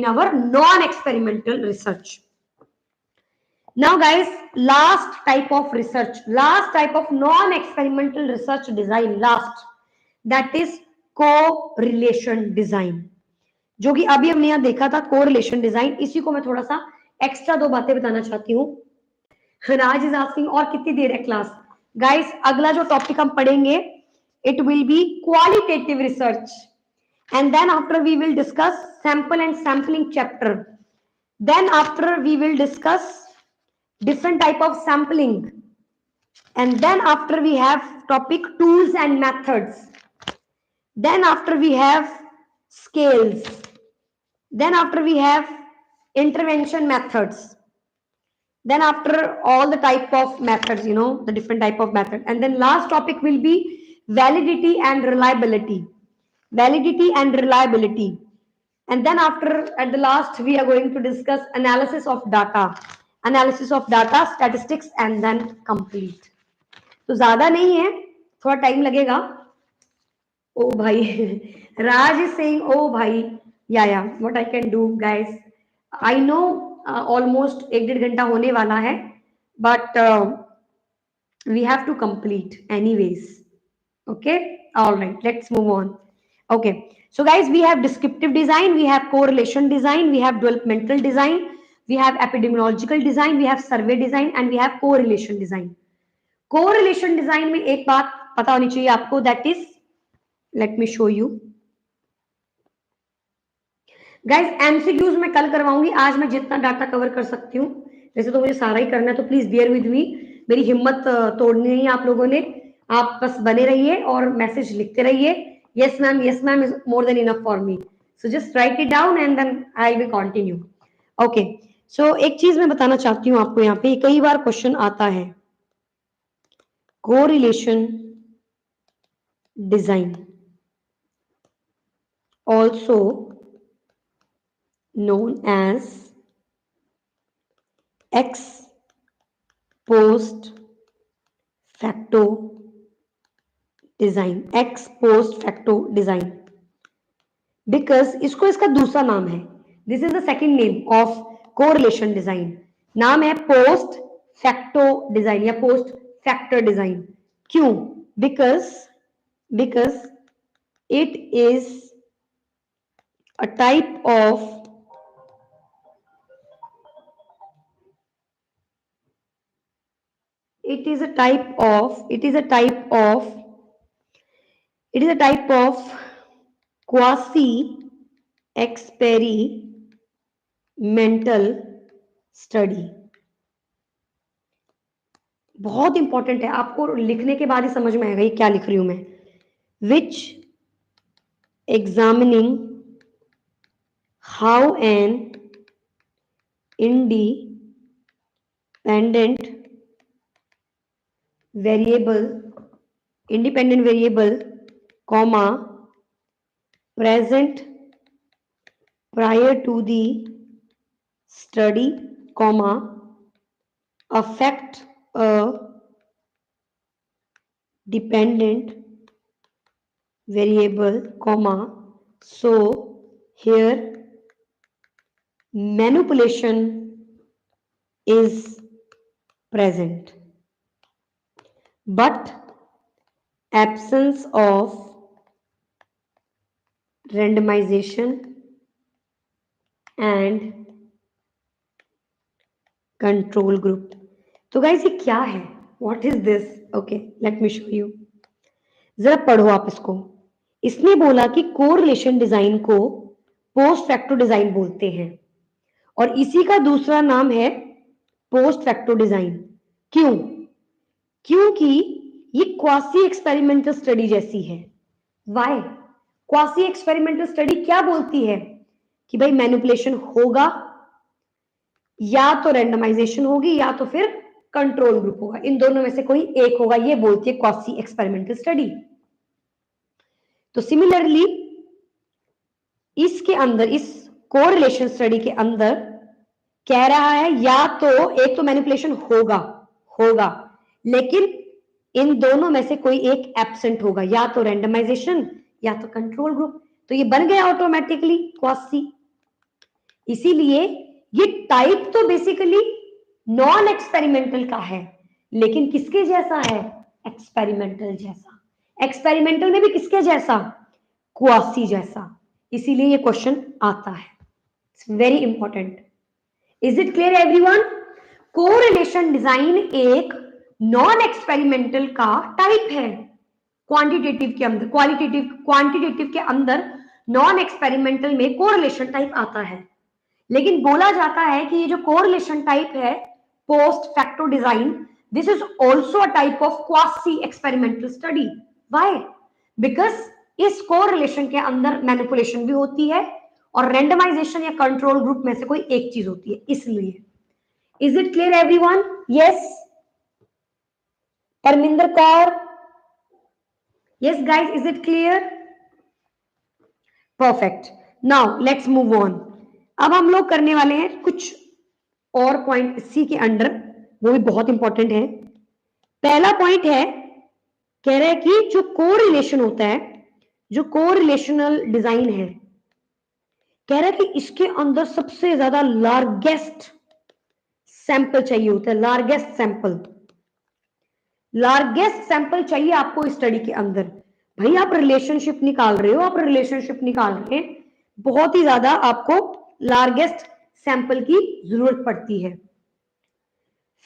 our non experimental research. now guys last type of research, last type of non experimental research design, last, that is correlation design, जो कि अभी हमने यहाँ देखा था कोरिलेशन डिजाइन। इसी को मैं थोड़ा सा एक्स्ट्रा दो बातें बताना चाहती हूँ। राज इज आस्किंग और कितनी देर है क्लास। गाइस अगला जो टॉपिक हम पढ़ेंगे it will be qualitative research and then after we will discuss sample and sampling chapter. Then after we will discuss different type of sampling and then after we have topic tools and methods, then after we have scales, then after we have intervention methods, then after all the type of methods, you know, the different type of method, and then last topic will be validity and reliability, and then after at the last we are going to discuss analysis of data, statistics and then complete। तो ज्यादा नहीं है, थोड़ा time लगेगा। ओ भाई राज is saying ओ भाई या what I can do guys, I know almost 1-1.5 घंटा होने वाला है but we have to complete anyways. Okay, all right, let's move on. Okay, so guys we have descriptive design, we have correlation design, we have developmental design, we have epidemiological design, we have survey design and we have correlation design। correlation design में एक बात पता होनी चाहिए आपको, that is, let me show you guys, MCQs मैं कल करवाऊंगी, आज मैं जितना डाटा कवर कर सकती हूँ, वैसे तो मुझे सारा ही करना है, तो प्लीज बेयर विद मी, मेरी हिम्मत तोड़नी नहीं है आप लोगों ने, आप बस बने रहिए और मैसेज लिखते रहिए Yes ma'am is more than enough for me. So just write it down and then I will continue. Okay. So एक चीज मैं बताना चाहती हूँ आपको, यहाँ पे कई बार क्वेश्चन आता है, correlation design, also known as ex post facto design, x post facto design, because इसको इसका दूसरा नाम है, this is the second name of correlation design, नाम है पोस्ट फैक्टो डिजाइन या पोस्ट फैक्टर डिजाइन। क्यों? Because because it is a type of it is a type of quasi experimental study। बहुत इंपॉर्टेंट है, आपको लिखने के बाद ही समझ में आएगा ये क्या लिख रही हूं मैं। Which examining how an independent variable comma present prior to the study comma affect a dependent variable comma so here manipulation is present but absence of randomization and control group। तो गाइस ये क्या है? What is this? Okay, let me show you। जरा पढ़ो आप इसको। इसने बोला कि कोरिलेशन डिजाइन को पोस्ट फैक्टो डिजाइन बोलते हैं और इसी का दूसरा नाम है पोस्ट फैक्टो डिजाइन। क्यों? क्योंकि ये क्वासी एक्सपेरिमेंटल स्टडी जैसी है। वाई? क्वासी एक्सपेरिमेंटल स्टडी क्या बोलती है कि भाई मैनिपुलेशन होगा, या तो रैंडमाइजेशन होगी या तो फिर कंट्रोल ग्रुप होगा, इन दोनों में से कोई एक होगा, ये बोलती है क्वासी एक्सपेरिमेंटल स्टडी। तो सिमिलरली इसके अंदर, इस कोरिलेशन स्टडी के अंदर कह रहा है या तो एक तो मैनिपुलेशन होगा लेकिन इन दोनों में से कोई एक एब्सेंट होगा, या तो रैंडमाइजेशन या तो कंट्रोल ग्रुप। तो ये बन गया ऑटोमेटिकली क्वासी। इसीलिए ये टाइप तो बेसिकली नॉन एक्सपेरिमेंटल का है, लेकिन किसके जैसा है? एक्सपेरिमेंटल जैसा। एक्सपेरिमेंटल में भी किसके जैसा? क्वासी जैसा। इसीलिए ये क्वेश्चन आता है। It's very important. Is it clear everyone? Correlation design एक नॉन एक्सपेरिमेंटल का टाइप है। क्वांटिटेटिव के अंदर, क्वांटिटेटिव के अंदर नॉन एक्सपेरिमेंटल में कोरिलेशन टाइप आता है, लेकिन बोला जाता है कि ये जो कोरिलेशन टाइप है post facto design, this is also a type of quasi experimental study. Why? Because इस कोरिलेशन के अंदर मैनिपुलेशन भी होती है और रैंडमाइजेशन या कंट्रोल ग्रुप में से कोई एक चीज होती है, इसलिए। Is it clear everyone? Yes? Parminder Kaur? Yes guys, is it clear? Perfect. Now let's move on. अब हम लोग करने वाले हैं कुछ और पॉइंट सी के अंडर, वो भी बहुत इंपॉर्टेंट है। पहला पॉइंट है, कह रहा है कि जो कोरिलेशन होता है, जो कोरिलेशनल डिजाइन है, कह रहा है कि इसके अंदर सबसे ज्यादा लार्जेस्ट सैंपल चाहिए होता है। लार्जेस्ट सैंपल चाहिए आपको स्टडी के अंदर। भाई आप रिलेशनशिप निकाल रहे हो, बहुत ही ज्यादा आपको लार्जेस्ट सैंपल की जरूरत पड़ती है।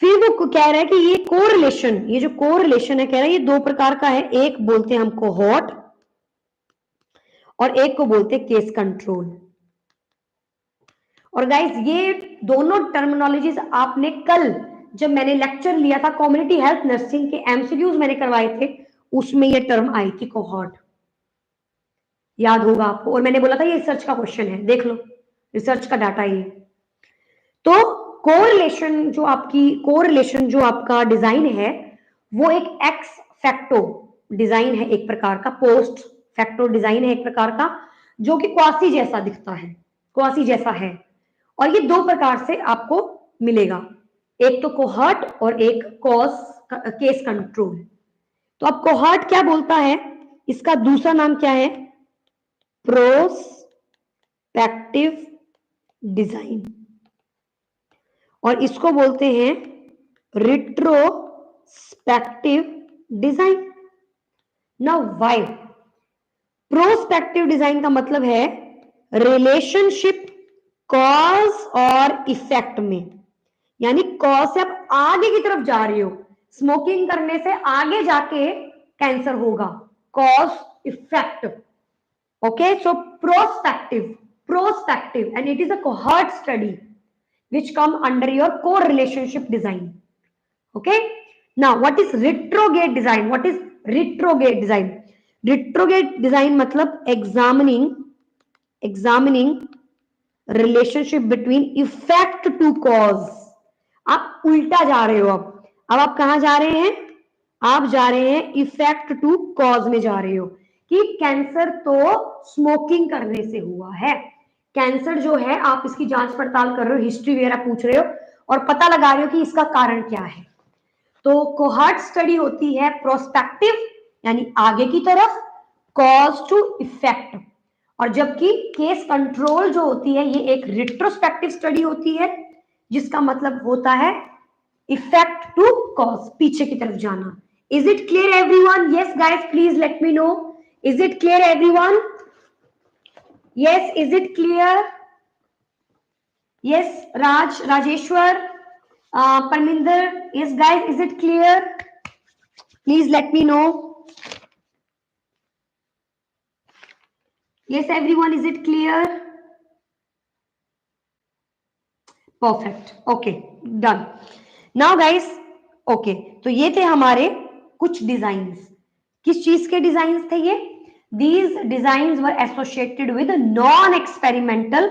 फिर वो कह रहा है कि ये कोरिलेशन, ये जो कोरिलेशन है, कह रहा है ये दो प्रकार का है। एक बोलते हैं हम कोहॉर्ट और एक को बोलते हैं केस कंट्रोल। और गाइस ये दोनों टर्मिनोलॉजीज आपने कल जब मैंने लेक्चर लिया था कम्युनिटी हेल्थ नर्सिंग के एमसीक्यूज मैंने करवाए थे, उसमें ये टर्म आई थी कोहॉर्ट। याद होगा आपको, और मैंने बोला था ये रिसर्च का क्वेश्चन है, देख लो रिसर्च का डाटा ये। तो कोरिलेशन जो आपका डिजाइन है वो एक एक्स फैक्टो डिजाइन है, एक प्रकार का पोस्ट फैक्टो डिजाइन है एक प्रकार का, जो कि क्वासी जैसा दिखता है, क्वासी जैसा है। और ये दो प्रकार से आपको मिलेगा, एक तो कोहर्ट और एक केस कंट्रोल। तो अब कोहर्ट क्या बोलता है, इसका दूसरा नाम क्या है, प्रोस्पेक्टिव डिजाइन, और इसको बोलते हैं retrospective design. Now why? Prospective design का मतलब है रिलेशनशिप कॉज और इफेक्ट में, यानी कॉज से आप आगे की तरफ जा रही हो, स्मोकिंग करने से आगे जाके कैंसर होगा, cause effect. Okay, so prospective and it is a cohort study which come under your co-relationship design. Okay, now what is retrograde design? What is retrograde design? Retrograde design मतलब examining relationship between effect to cause. आप उल्टा जा रहे हो, अब आप कहां जा रहे हैं, आप जा रहे हैं इफेक्ट टू कॉज में जा रहे हो, कि कैंसर तो स्मोकिंग करने से हुआ है, कैंसर जो है आप इसकी जांच पड़ताल कर रहे हो, हिस्ट्री वगैरह पूछ रहे हो और पता लगा रहे हो कि इसका कारण क्या है। तो कोहॉर्ट स्टडी होती है प्रोस्पेक्टिव यानी आगे की तरफ, कॉज टू इफेक्ट, और जबकि केस कंट्रोल जो होती है ये एक रिट्रोस्पेक्टिव स्टडी होती है, जिसका मतलब होता है इफेक्ट टू कॉज, पीछे की तरफ जाना। Is it clear everyone? Yes guys, please let me know, is it clear everyone? Yes, is it clear? Yes, Rajeshwar, Parminder, yes guys, is it clear? Please let me know. Yes everyone, is it clear? Perfect, okay, done. Now guys, okay, तो ये थे हमारे कुछ designs, किस चीज के designs थे ये? These designs were associated with a non-experimental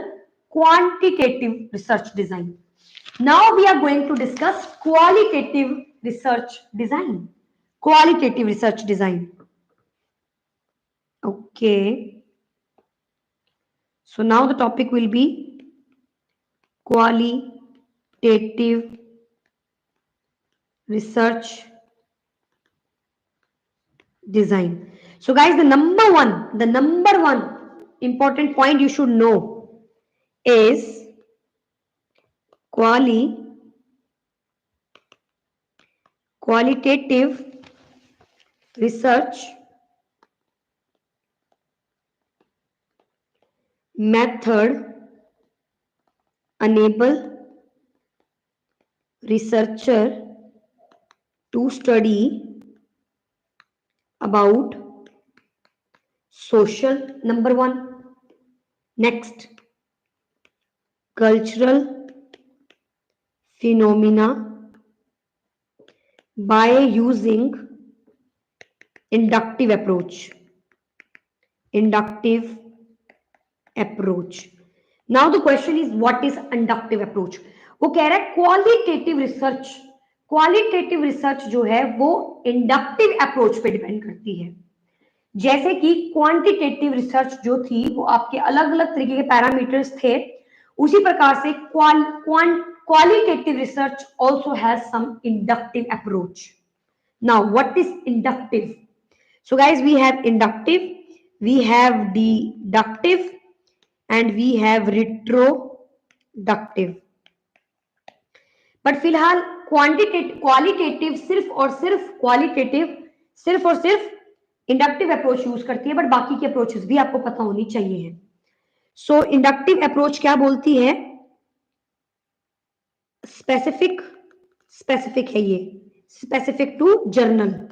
quantitative research design. Now we are going to discuss qualitative research design. Qualitative research design. Okay. So now the topic will be qualitative research design. So guys, the number one important point you should know is qualitative research method enable researcher to study about social, number one, next cultural phenomena by using inductive approach. Now the question is, what is inductive approach? वो कह रहा है qualitative research जो है वो inductive approach पे depend करती है, जैसे कि क्वांटिटेटिव रिसर्च जो थी वो आपके अलग अलग तरीके के पैरामीटर्स थे, उसी प्रकार से qualitative research also has some inductive approach. Now what is inductive? So guys, we have inductive, we have deductive and we have retroductive. But फिलहाल क्वालिटेटिव सिर्फ और सिर्फ इंडक्टिव अप्रोच यूज करती है, बट बाकी की अप्रोचेस भी आपको पता होनी चाहिए। सो इंडक्टिव अप्रोच क्या बोलती है? स्पेसिफिक है ये, स्पेसिफिक टू जर्नल,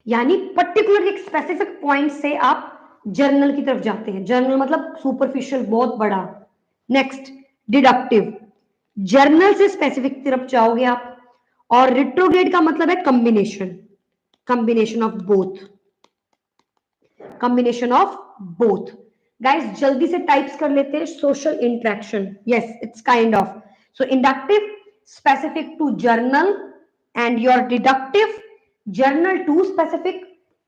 यानी पर्टिकुलर एक स्पेसिफिक पॉइंट से आप जर्नल की तरफ जाते हैं। जर्नल मतलब सुपरफिशियल, बहुत बड़ा। नेक्स्ट डिडक्टिव, जर्नल से स्पेसिफिक तरफ जाओगे आप, और रिट्रोग्रेड का मतलब है combination of both. combination of both. Guys जल्दी से टाइप्स कर लेते हैं. Social interaction, yes, it's kind of. So inductive, specific to journal, and your deductive, journal to specific,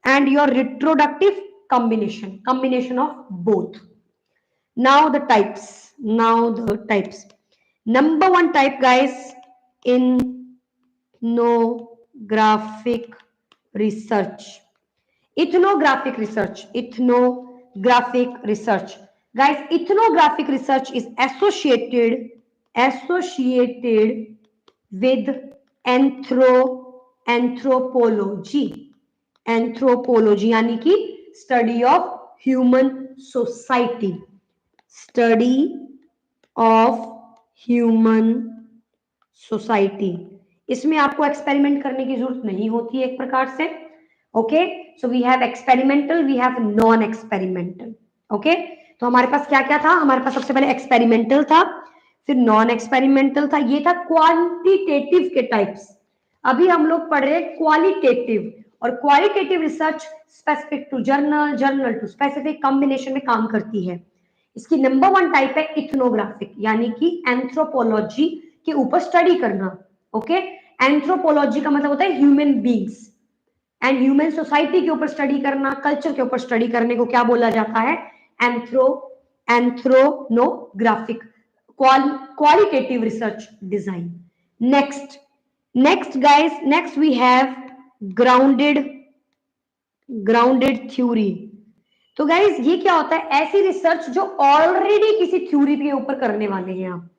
and your retroductive, combination of both. Now the types. Number one type, guys, ethnographic research. Ethnographic research. Guys, ethnographic research is associated with anthropology. यानी कि study of human society. इसमें आपको experiment करने की जरूरत नहीं होती है एक प्रकार से. Okay, so we have experimental, we have non experimental. Okay, तो हमारे पास क्या क्या था? हमारे पास सबसे पहले एक्सपेरिमेंटल था, फिर नॉन एक्सपेरिमेंटल था. ये था क्वांटिटेटिव के टाइप्स. अभी हम लोग पढ़ रहे हैं क्वालिटेटिव. और qualitative research specific to journal, journal to specific, combination में काम करती है. इसकी नंबर वन टाइप है इथनोग्राफिक, यानी कि एंथ्रोपोलॉजी के ऊपर स्टडी करना. ओके, एंथ्रोपोलॉजी का मतलब होता है human beings and human society के ऊपर स्टडी करना, कल्चर के ऊपर स्टडी करने को क्या बोला जाता है? Ethnographic, qualitative research design. Next guys, next we have grounded theory. तो गाइस ये क्या होता है? ऐसी रिसर्च जो ऑलरेडी किसी थ्योरी के ऊपर करने वाले हैं आप.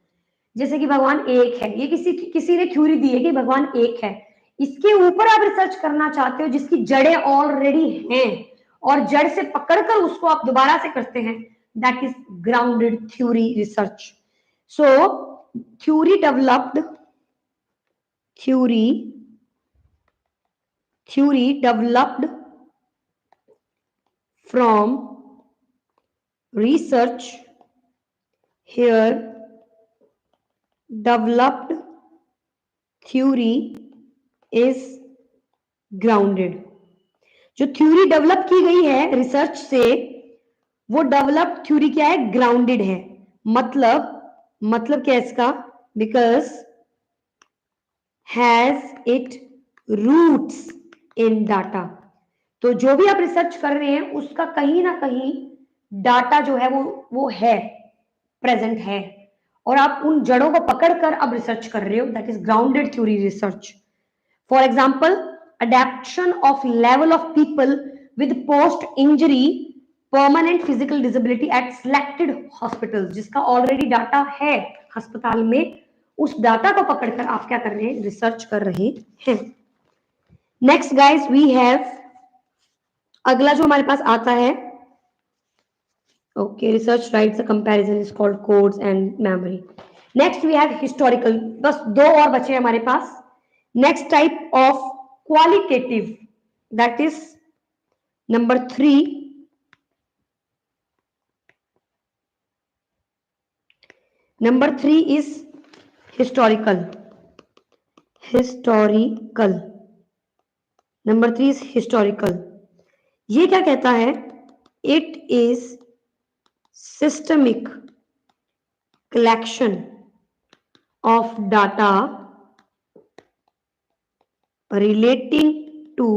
जैसे कि भगवान एक है, ये किसी ने थ्योरी दी है कि भगवान एक है, इसके ऊपर आप रिसर्च करना चाहते हो जिसकी जड़ें ऑलरेडी हैं और जड़ से पकड़कर उसको आप दोबारा से करते हैं. That is grounded theory research. So theory developed from research. Here developed theory is grounded. जो थ्योरी डेवलप की गई है रिसर्च से, वो डेवलप्ड थ्योरी क्या है? ग्राउंडेड है. मतलब क्या है इसका? Because has it roots in data. तो जो भी आप रिसर्च कर रहे हैं उसका कहीं ना कहीं डाटा जो है वो है, प्रेजेंट है, और आप उन जड़ों को पकड़कर अब रिसर्च कर रहे हो. That is grounded theory research. For example, adaption of level of people with post injury permanent physical disability at selected hospitals. जिसका ऑलरेडी डाटा है अस्पताल में, उस डाटा को पकड़कर आप क्या कर रहे हैं? रिसर्च कर रहे हैं. नेक्स्ट गाइस वी हैव, अगला जो हमारे पास आता है, okay, research writes a comparison is called codes and memory. Next we have historical. बस दो और बचे हमारे पास. Next type of qualitative, that is number 3. Number 3 is historical. Number 3 is historical. ये क्या कहता है? It is systemic collection of data relating to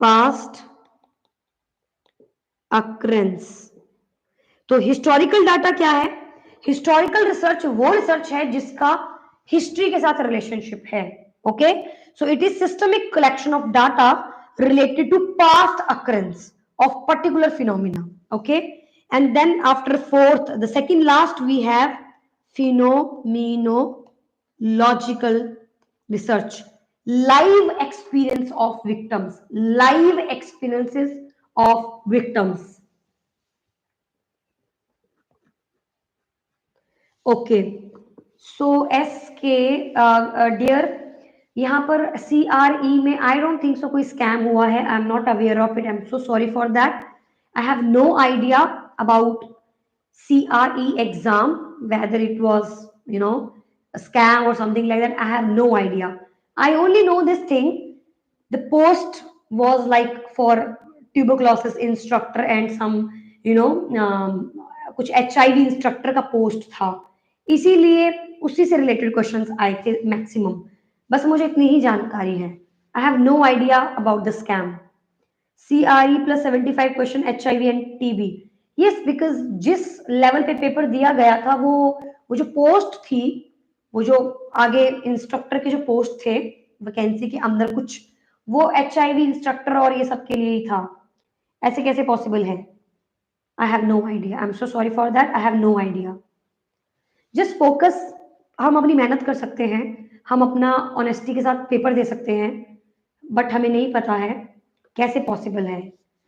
past occurrence. तो हिस्टोरिकल डाटा क्या है? हिस्टोरिकल रिसर्च वो रिसर्च है जिसका हिस्ट्री के साथ रिलेशनशिप है. Okay, so it is systemic collection of data related to past occurrence of particular phenomena. Okay, and then after fourth, the second last, we have phenomenological research. Live experiences of victims. Okay, so SK dear, यहाँ पर CRE में I don't think so कोई scam हुआ है. I am not aware of it. I am so sorry for that. I have no idea about CRE exam, whether it was a scam or something like that. I have no idea. I only know this thing. The post was like for tuberculosis instructor and some you know कुछ HIV instructor का post था, इसीलिए उसी से related questions आए थे maximum. बस मुझे इतनी ही जानकारी है। I have no idea about the scam. CRE plus 75 question HIV and TB। Yes, because जिस लेवल पे पेपर दिया गया था वो जो पोस्ट थी, वो जो आगे इंस्ट्रक्टर के जो पोस्ट थे वैकेंसी के अंदर कुछ, वो HIV इंस्ट्रक्टर और ये सब के लिए ही था। ऐसे कैसे पॉसिबल है? I have no idea. I am so sorry for that. I have no idea. Just focus. हम अपनी मेहनत कर सकते हैं, हम अपना ऑनेस्टी के साथ पेपर दे सकते हैं, बट हमें नहीं पता है कैसे पॉसिबल है।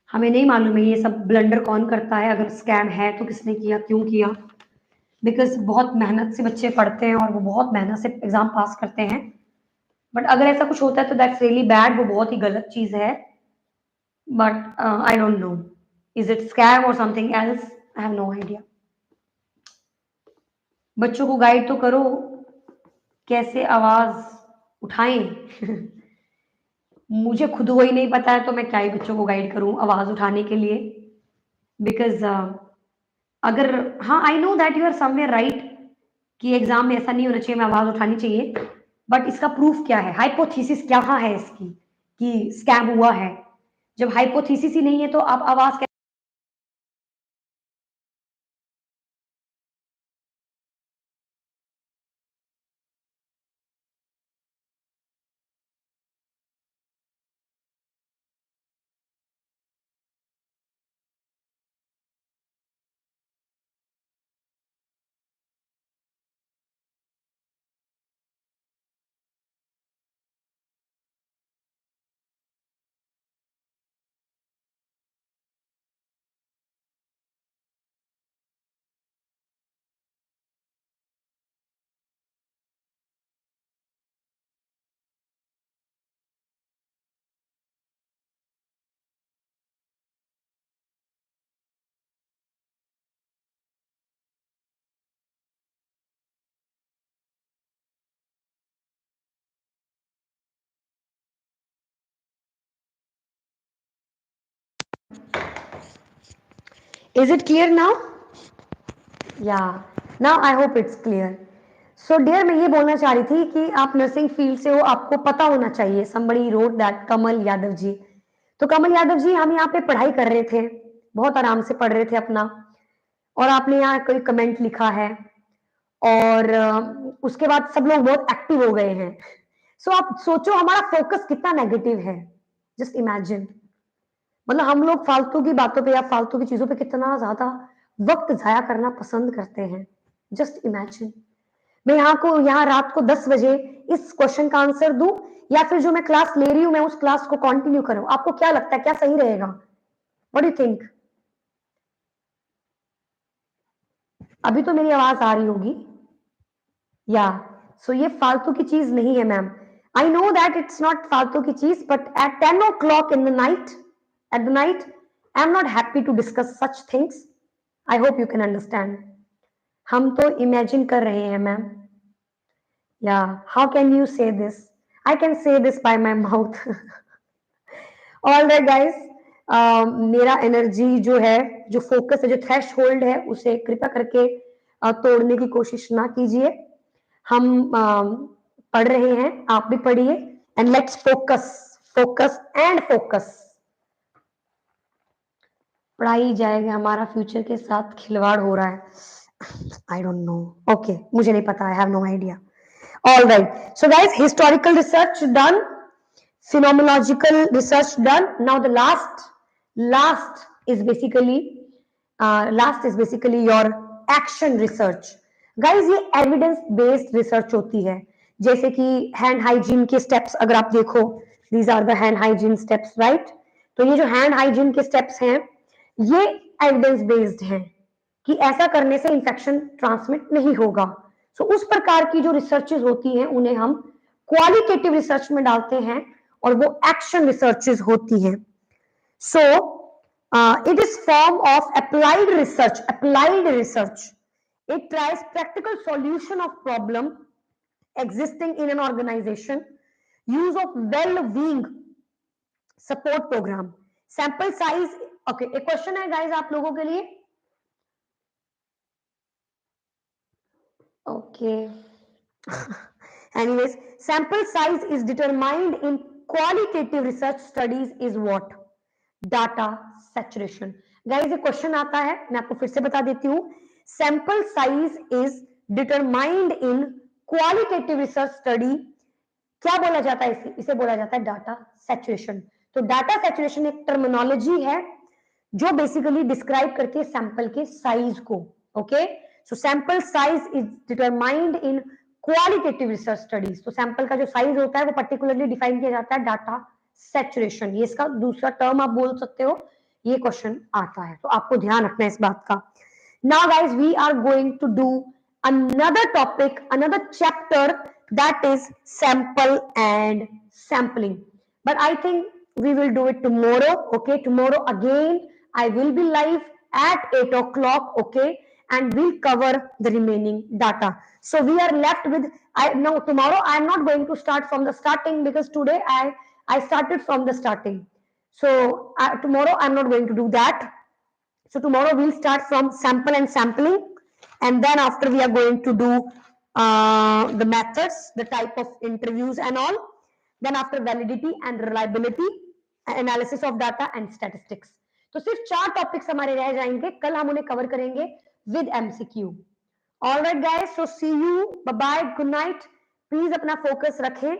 हमें नहीं मालूम है ये सब ब्लंडर कौन करता है, अगर स्कैम है तो किसने किया, क्यों किया। बिकॉज बहुत मेहनत से बच्चे पढ़ते हैं और वो बहुत मेहनत से एग्जाम पास करते हैं, बट अगर ऐसा कुछ होता है तो दैट्स रियली बैड, वो बहुत ही गलत चीज है। But I don't know, is it scam or something else? I have no idea. बच्चों को गाइड तो करो, कैसे आवाज उठाएं मुझे खुद वही नहीं पता है तो मैं क्या ही बच्चों को गाइड करूं आवाज उठाने के लिए। बिकॉज अगर, हाँ, I know that you are somewhere right कि एग्जाम में ऐसा नहीं होना चाहिए, मैं आवाज उठानी चाहिए, बट इसका प्रूफ क्या है? हाइपोथेसिस क्या है इसकी कि स्कैम हुआ है? जब हाइपोथेसिस ही नहीं है तो आप आवाज कैसे? Is it clear now? Yeah, now I hope it's clear. So dear, मैं ये बोलना चाह रही थी कि आप नर्सिंग फील्ड से हो, आपको पता होना चाहिए। Somebody wrote that, कमल यादव जी। तो कमल यादव जी, हम यहाँ पे पढ़ाई कर रहे थे, बहुत आराम से पढ़ रहे थे अपना, और आपने यहाँ कोई कमेंट लिखा है और उसके बाद सब लोग बहुत एक्टिव हो गए हैं। सो आप सोचो हमारा फोकस कितना नेगेटिव है। जस्ट इमेजिन, मतलब हम लोग फालतू की बातों पे या फालतू की चीजों पे कितना ज्यादा वक्त जाया करना पसंद करते हैं। जस्ट इमेजिन, मैं यहाँ रात को 10 बजे इस क्वेश्चन का आंसर दूं, या फिर जो मैं क्लास ले रही हूं मैं उस क्लास को कंटिन्यू करूं। आपको क्या लगता है, क्या सही रहेगा? What do you think? अभी तो मेरी आवाज आ रही होगी या? सो ये फालतू की चीज नहीं है ma'am. I know that it's not फालतू की चीज, but at 10 o'clock in the night, at the night, I am not happy to discuss such things. I hope you can understand. हम तो इमेजिन कर रहे हैं मैम। या हाउ कैन यू से this? I can say this by my mouth. All right guys, मेरा energy जो है, जो फोकस है, जो थ्रेश होल्ड है, उसे कृपया करके तोड़ने की कोशिश ना कीजिए। हम पढ़ रहे हैं, आप भी पढ़िए, and let's focus, focus and focus. पढ़ाई जाएगा, हमारा फ्यूचर के साथ खिलवाड़ हो रहा है। आई डोंट नो, ओके, मुझे नहीं पता, I have no idea. All right, so guys, historical research done, phenomenological research done. Now the last is basically your action research. Guys, ये evidence based research होती है, जैसे कि hand hygiene के steps अगर आप देखो, these are the hand hygiene steps, right? तो ये जो hand hygiene के steps हैं, ये evidence based हैं कि ऐसा करने से infection transmit नहीं होगा। So उस प्रकार की जो रिसर्चेज होती हैं उन्हें हम क्वालिटेटिव रिसर्च में डालते हैं, और वो एक्शन रिसर्चेज होती हैं। So it is form of applied research. Applied research, it tries practical solution of problem existing in an organization, use of well-being support program, sample size, okay, एक question है guys आप लोगों के लिए, okay. Anyways, sample size is determined in qualitative research studies is what? Data saturation. Guys, ये question आता है, मैं आपको फिर से बता देती हूँ. Sample size is determined in qualitative research study. क्या बोला जाता है इसे बोला जाता है डाटा सैचुरेशन. तो डाटा सैचुरेशन एक टर्मिनोलॉजी है जो बेसिकली डिस्क्राइब करती है सैंपल के साइज को. Okay, so sample size is determined in qualitative research studies. तो सैंपल का जो साइज होता है वो पर्टिकुलरली डिफाइन किया जाता है डाटा सैचुरेशन. ये इसका दूसरा टर्म आप बोल सकते हो. ये क्वेश्चन आता है तो आपको ध्यान रखना है इस बात का. Now guys, we are going to do another topic, another chapter, that is sample and sampling. But I think we will do it tomorrow. Okay, tomorrow again I will be live at 8 o'clock. Okay, and we'll cover the remaining data. So we are left with, now tomorrow I am not going to start from the starting because today I started from the starting. So tomorrow I'm not going to do that. So tomorrow we'll start from sample and sampling, and then after we are going to do the methods, the type of interviews and all. Then after validity and reliability, analysis of data and statistics. तो सिर्फ 4 topics हमारे रह जाएंगे, कल हम उन्हें cover करेंगे with MCQ. All right guys, so see you, bye bye, good night. Please अपना फोकस रखें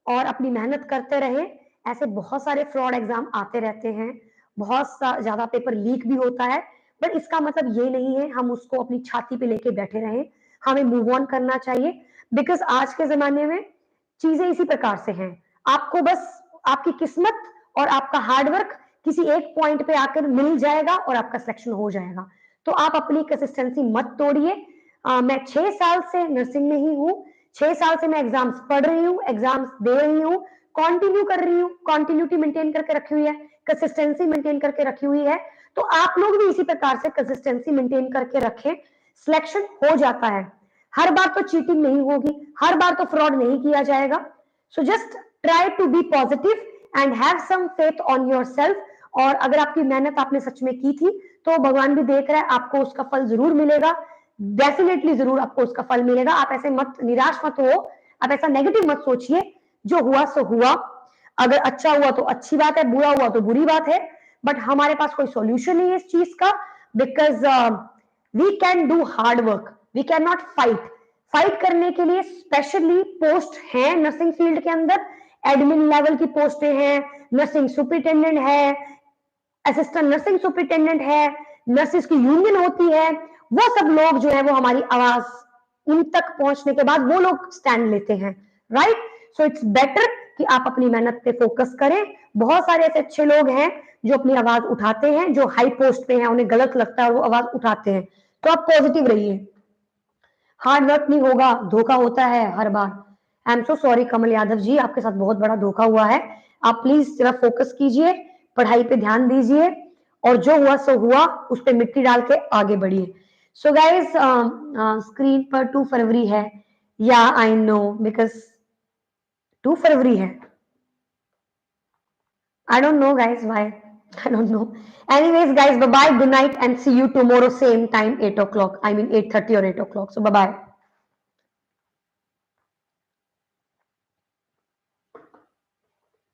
और अपनी मेहनत करते रहें. ऐसे बहुत सारे फ्रॉड एग्जाम आते रहते हैं, बहुत ज्यादा पेपर लीक भी होता है, बट इसका मतलब ये नहीं है हम उसको अपनी छाती पे लेके बैठे रहें. हमें मूव ऑन करना चाहिए, बिकॉज आज के जमाने में चीजें इसी प्रकार से हैं. आपको बस आपकी किस्मत और आपका हार्डवर्क किसी एक पॉइंट पे आकर मिल जाएगा और आपका सिलेक्शन हो जाएगा. तो आप अपनी कंसिस्टेंसी मत तोड़िए. मैं 6 साल से नर्सिंग में ही हूँ, 6 साल से मैं एग्जाम्स पढ़ रही हूँ, एग्जाम्स दे रही हूँ, कंटिन्यू कर रही हूँ, कंटिन्यूटी मेंटेन करके रखी हुई है, कंसिस्टेंसी मेंटेन करके रखी हुई है. तो आप लोग भी इसी प्रकार से कंसिस्टेंसी मेंटेन करके रखें, सिलेक्शन हो जाता है. हर बार तो चीटिंग नहीं होगी, हर बार तो फ्रॉड नहीं किया जाएगा. So just try to be positive and have some faith on yourself. और अगर आपकी मेहनत आपने सच में की थी तो भगवान भी देख रहा है, आपको उसका फल जरूर मिलेगा. डेफिनेटली जरूर आपको उसका फल मिलेगा. आप ऐसे मत, निराश मत हो, आप ऐसा नेगेटिव मत सोचिए. जो हुआ सो हुआ. अगर अच्छा हुआ तो अच्छी बात है, बुरा हुआ तो बुरी बात है, बट हमारे पास कोई सॉल्यूशन नहीं है इस चीज का. Because we can do hard work, we can not fight. Fight करने के लिए स्पेशली पोस्ट है नर्सिंग फील्ड के अंदर. एडमिन लेवल की पोस्टें हैं, नर्सिंग सुपरिटेंडेंट है, असिस्टेंट नर्सिंग सुपरिटेंडेंट है, नर्सिस की यूनियन होती है. वो सब लोग जो है वो हमारी आवाज उन तक पहुंचने के बाद वो लोग स्टैंड लेते हैं. राइट, सो इट्स बेटर कि आप अपनी मेहनत पे फोकस करें. बहुत सारे ऐसे अच्छे लोग हैं जो अपनी आवाज उठाते हैं, जो हाई पोस्ट पे हैं, उन्हें गलत लगता है और वो आवाज उठाते हैं. तो आप पॉजिटिव रहिए. हार्ड वर्क नहीं होगा, धोखा होता है हर बार. आई एम सो सॉरी कमल यादव जी, आपके साथ बहुत बड़ा धोखा हुआ है. आप प्लीज जरा फोकस कीजिए, पढ़ाई पे ध्यान दीजिए, और जो हुआ सो हुआ, उस पर मिट्टी डाल के आगे बढ़िए. सो गाइस, स्क्रीन पर 2 फरवरी है. या आई नो, बिकॉज 2 फरवरी है. I don't know guys why. I don't know. Anyways guys, bye bye, good night, and see you tomorrow same time 8 o'clock. I mean 8:30 or 8 o'clock. So bye bye.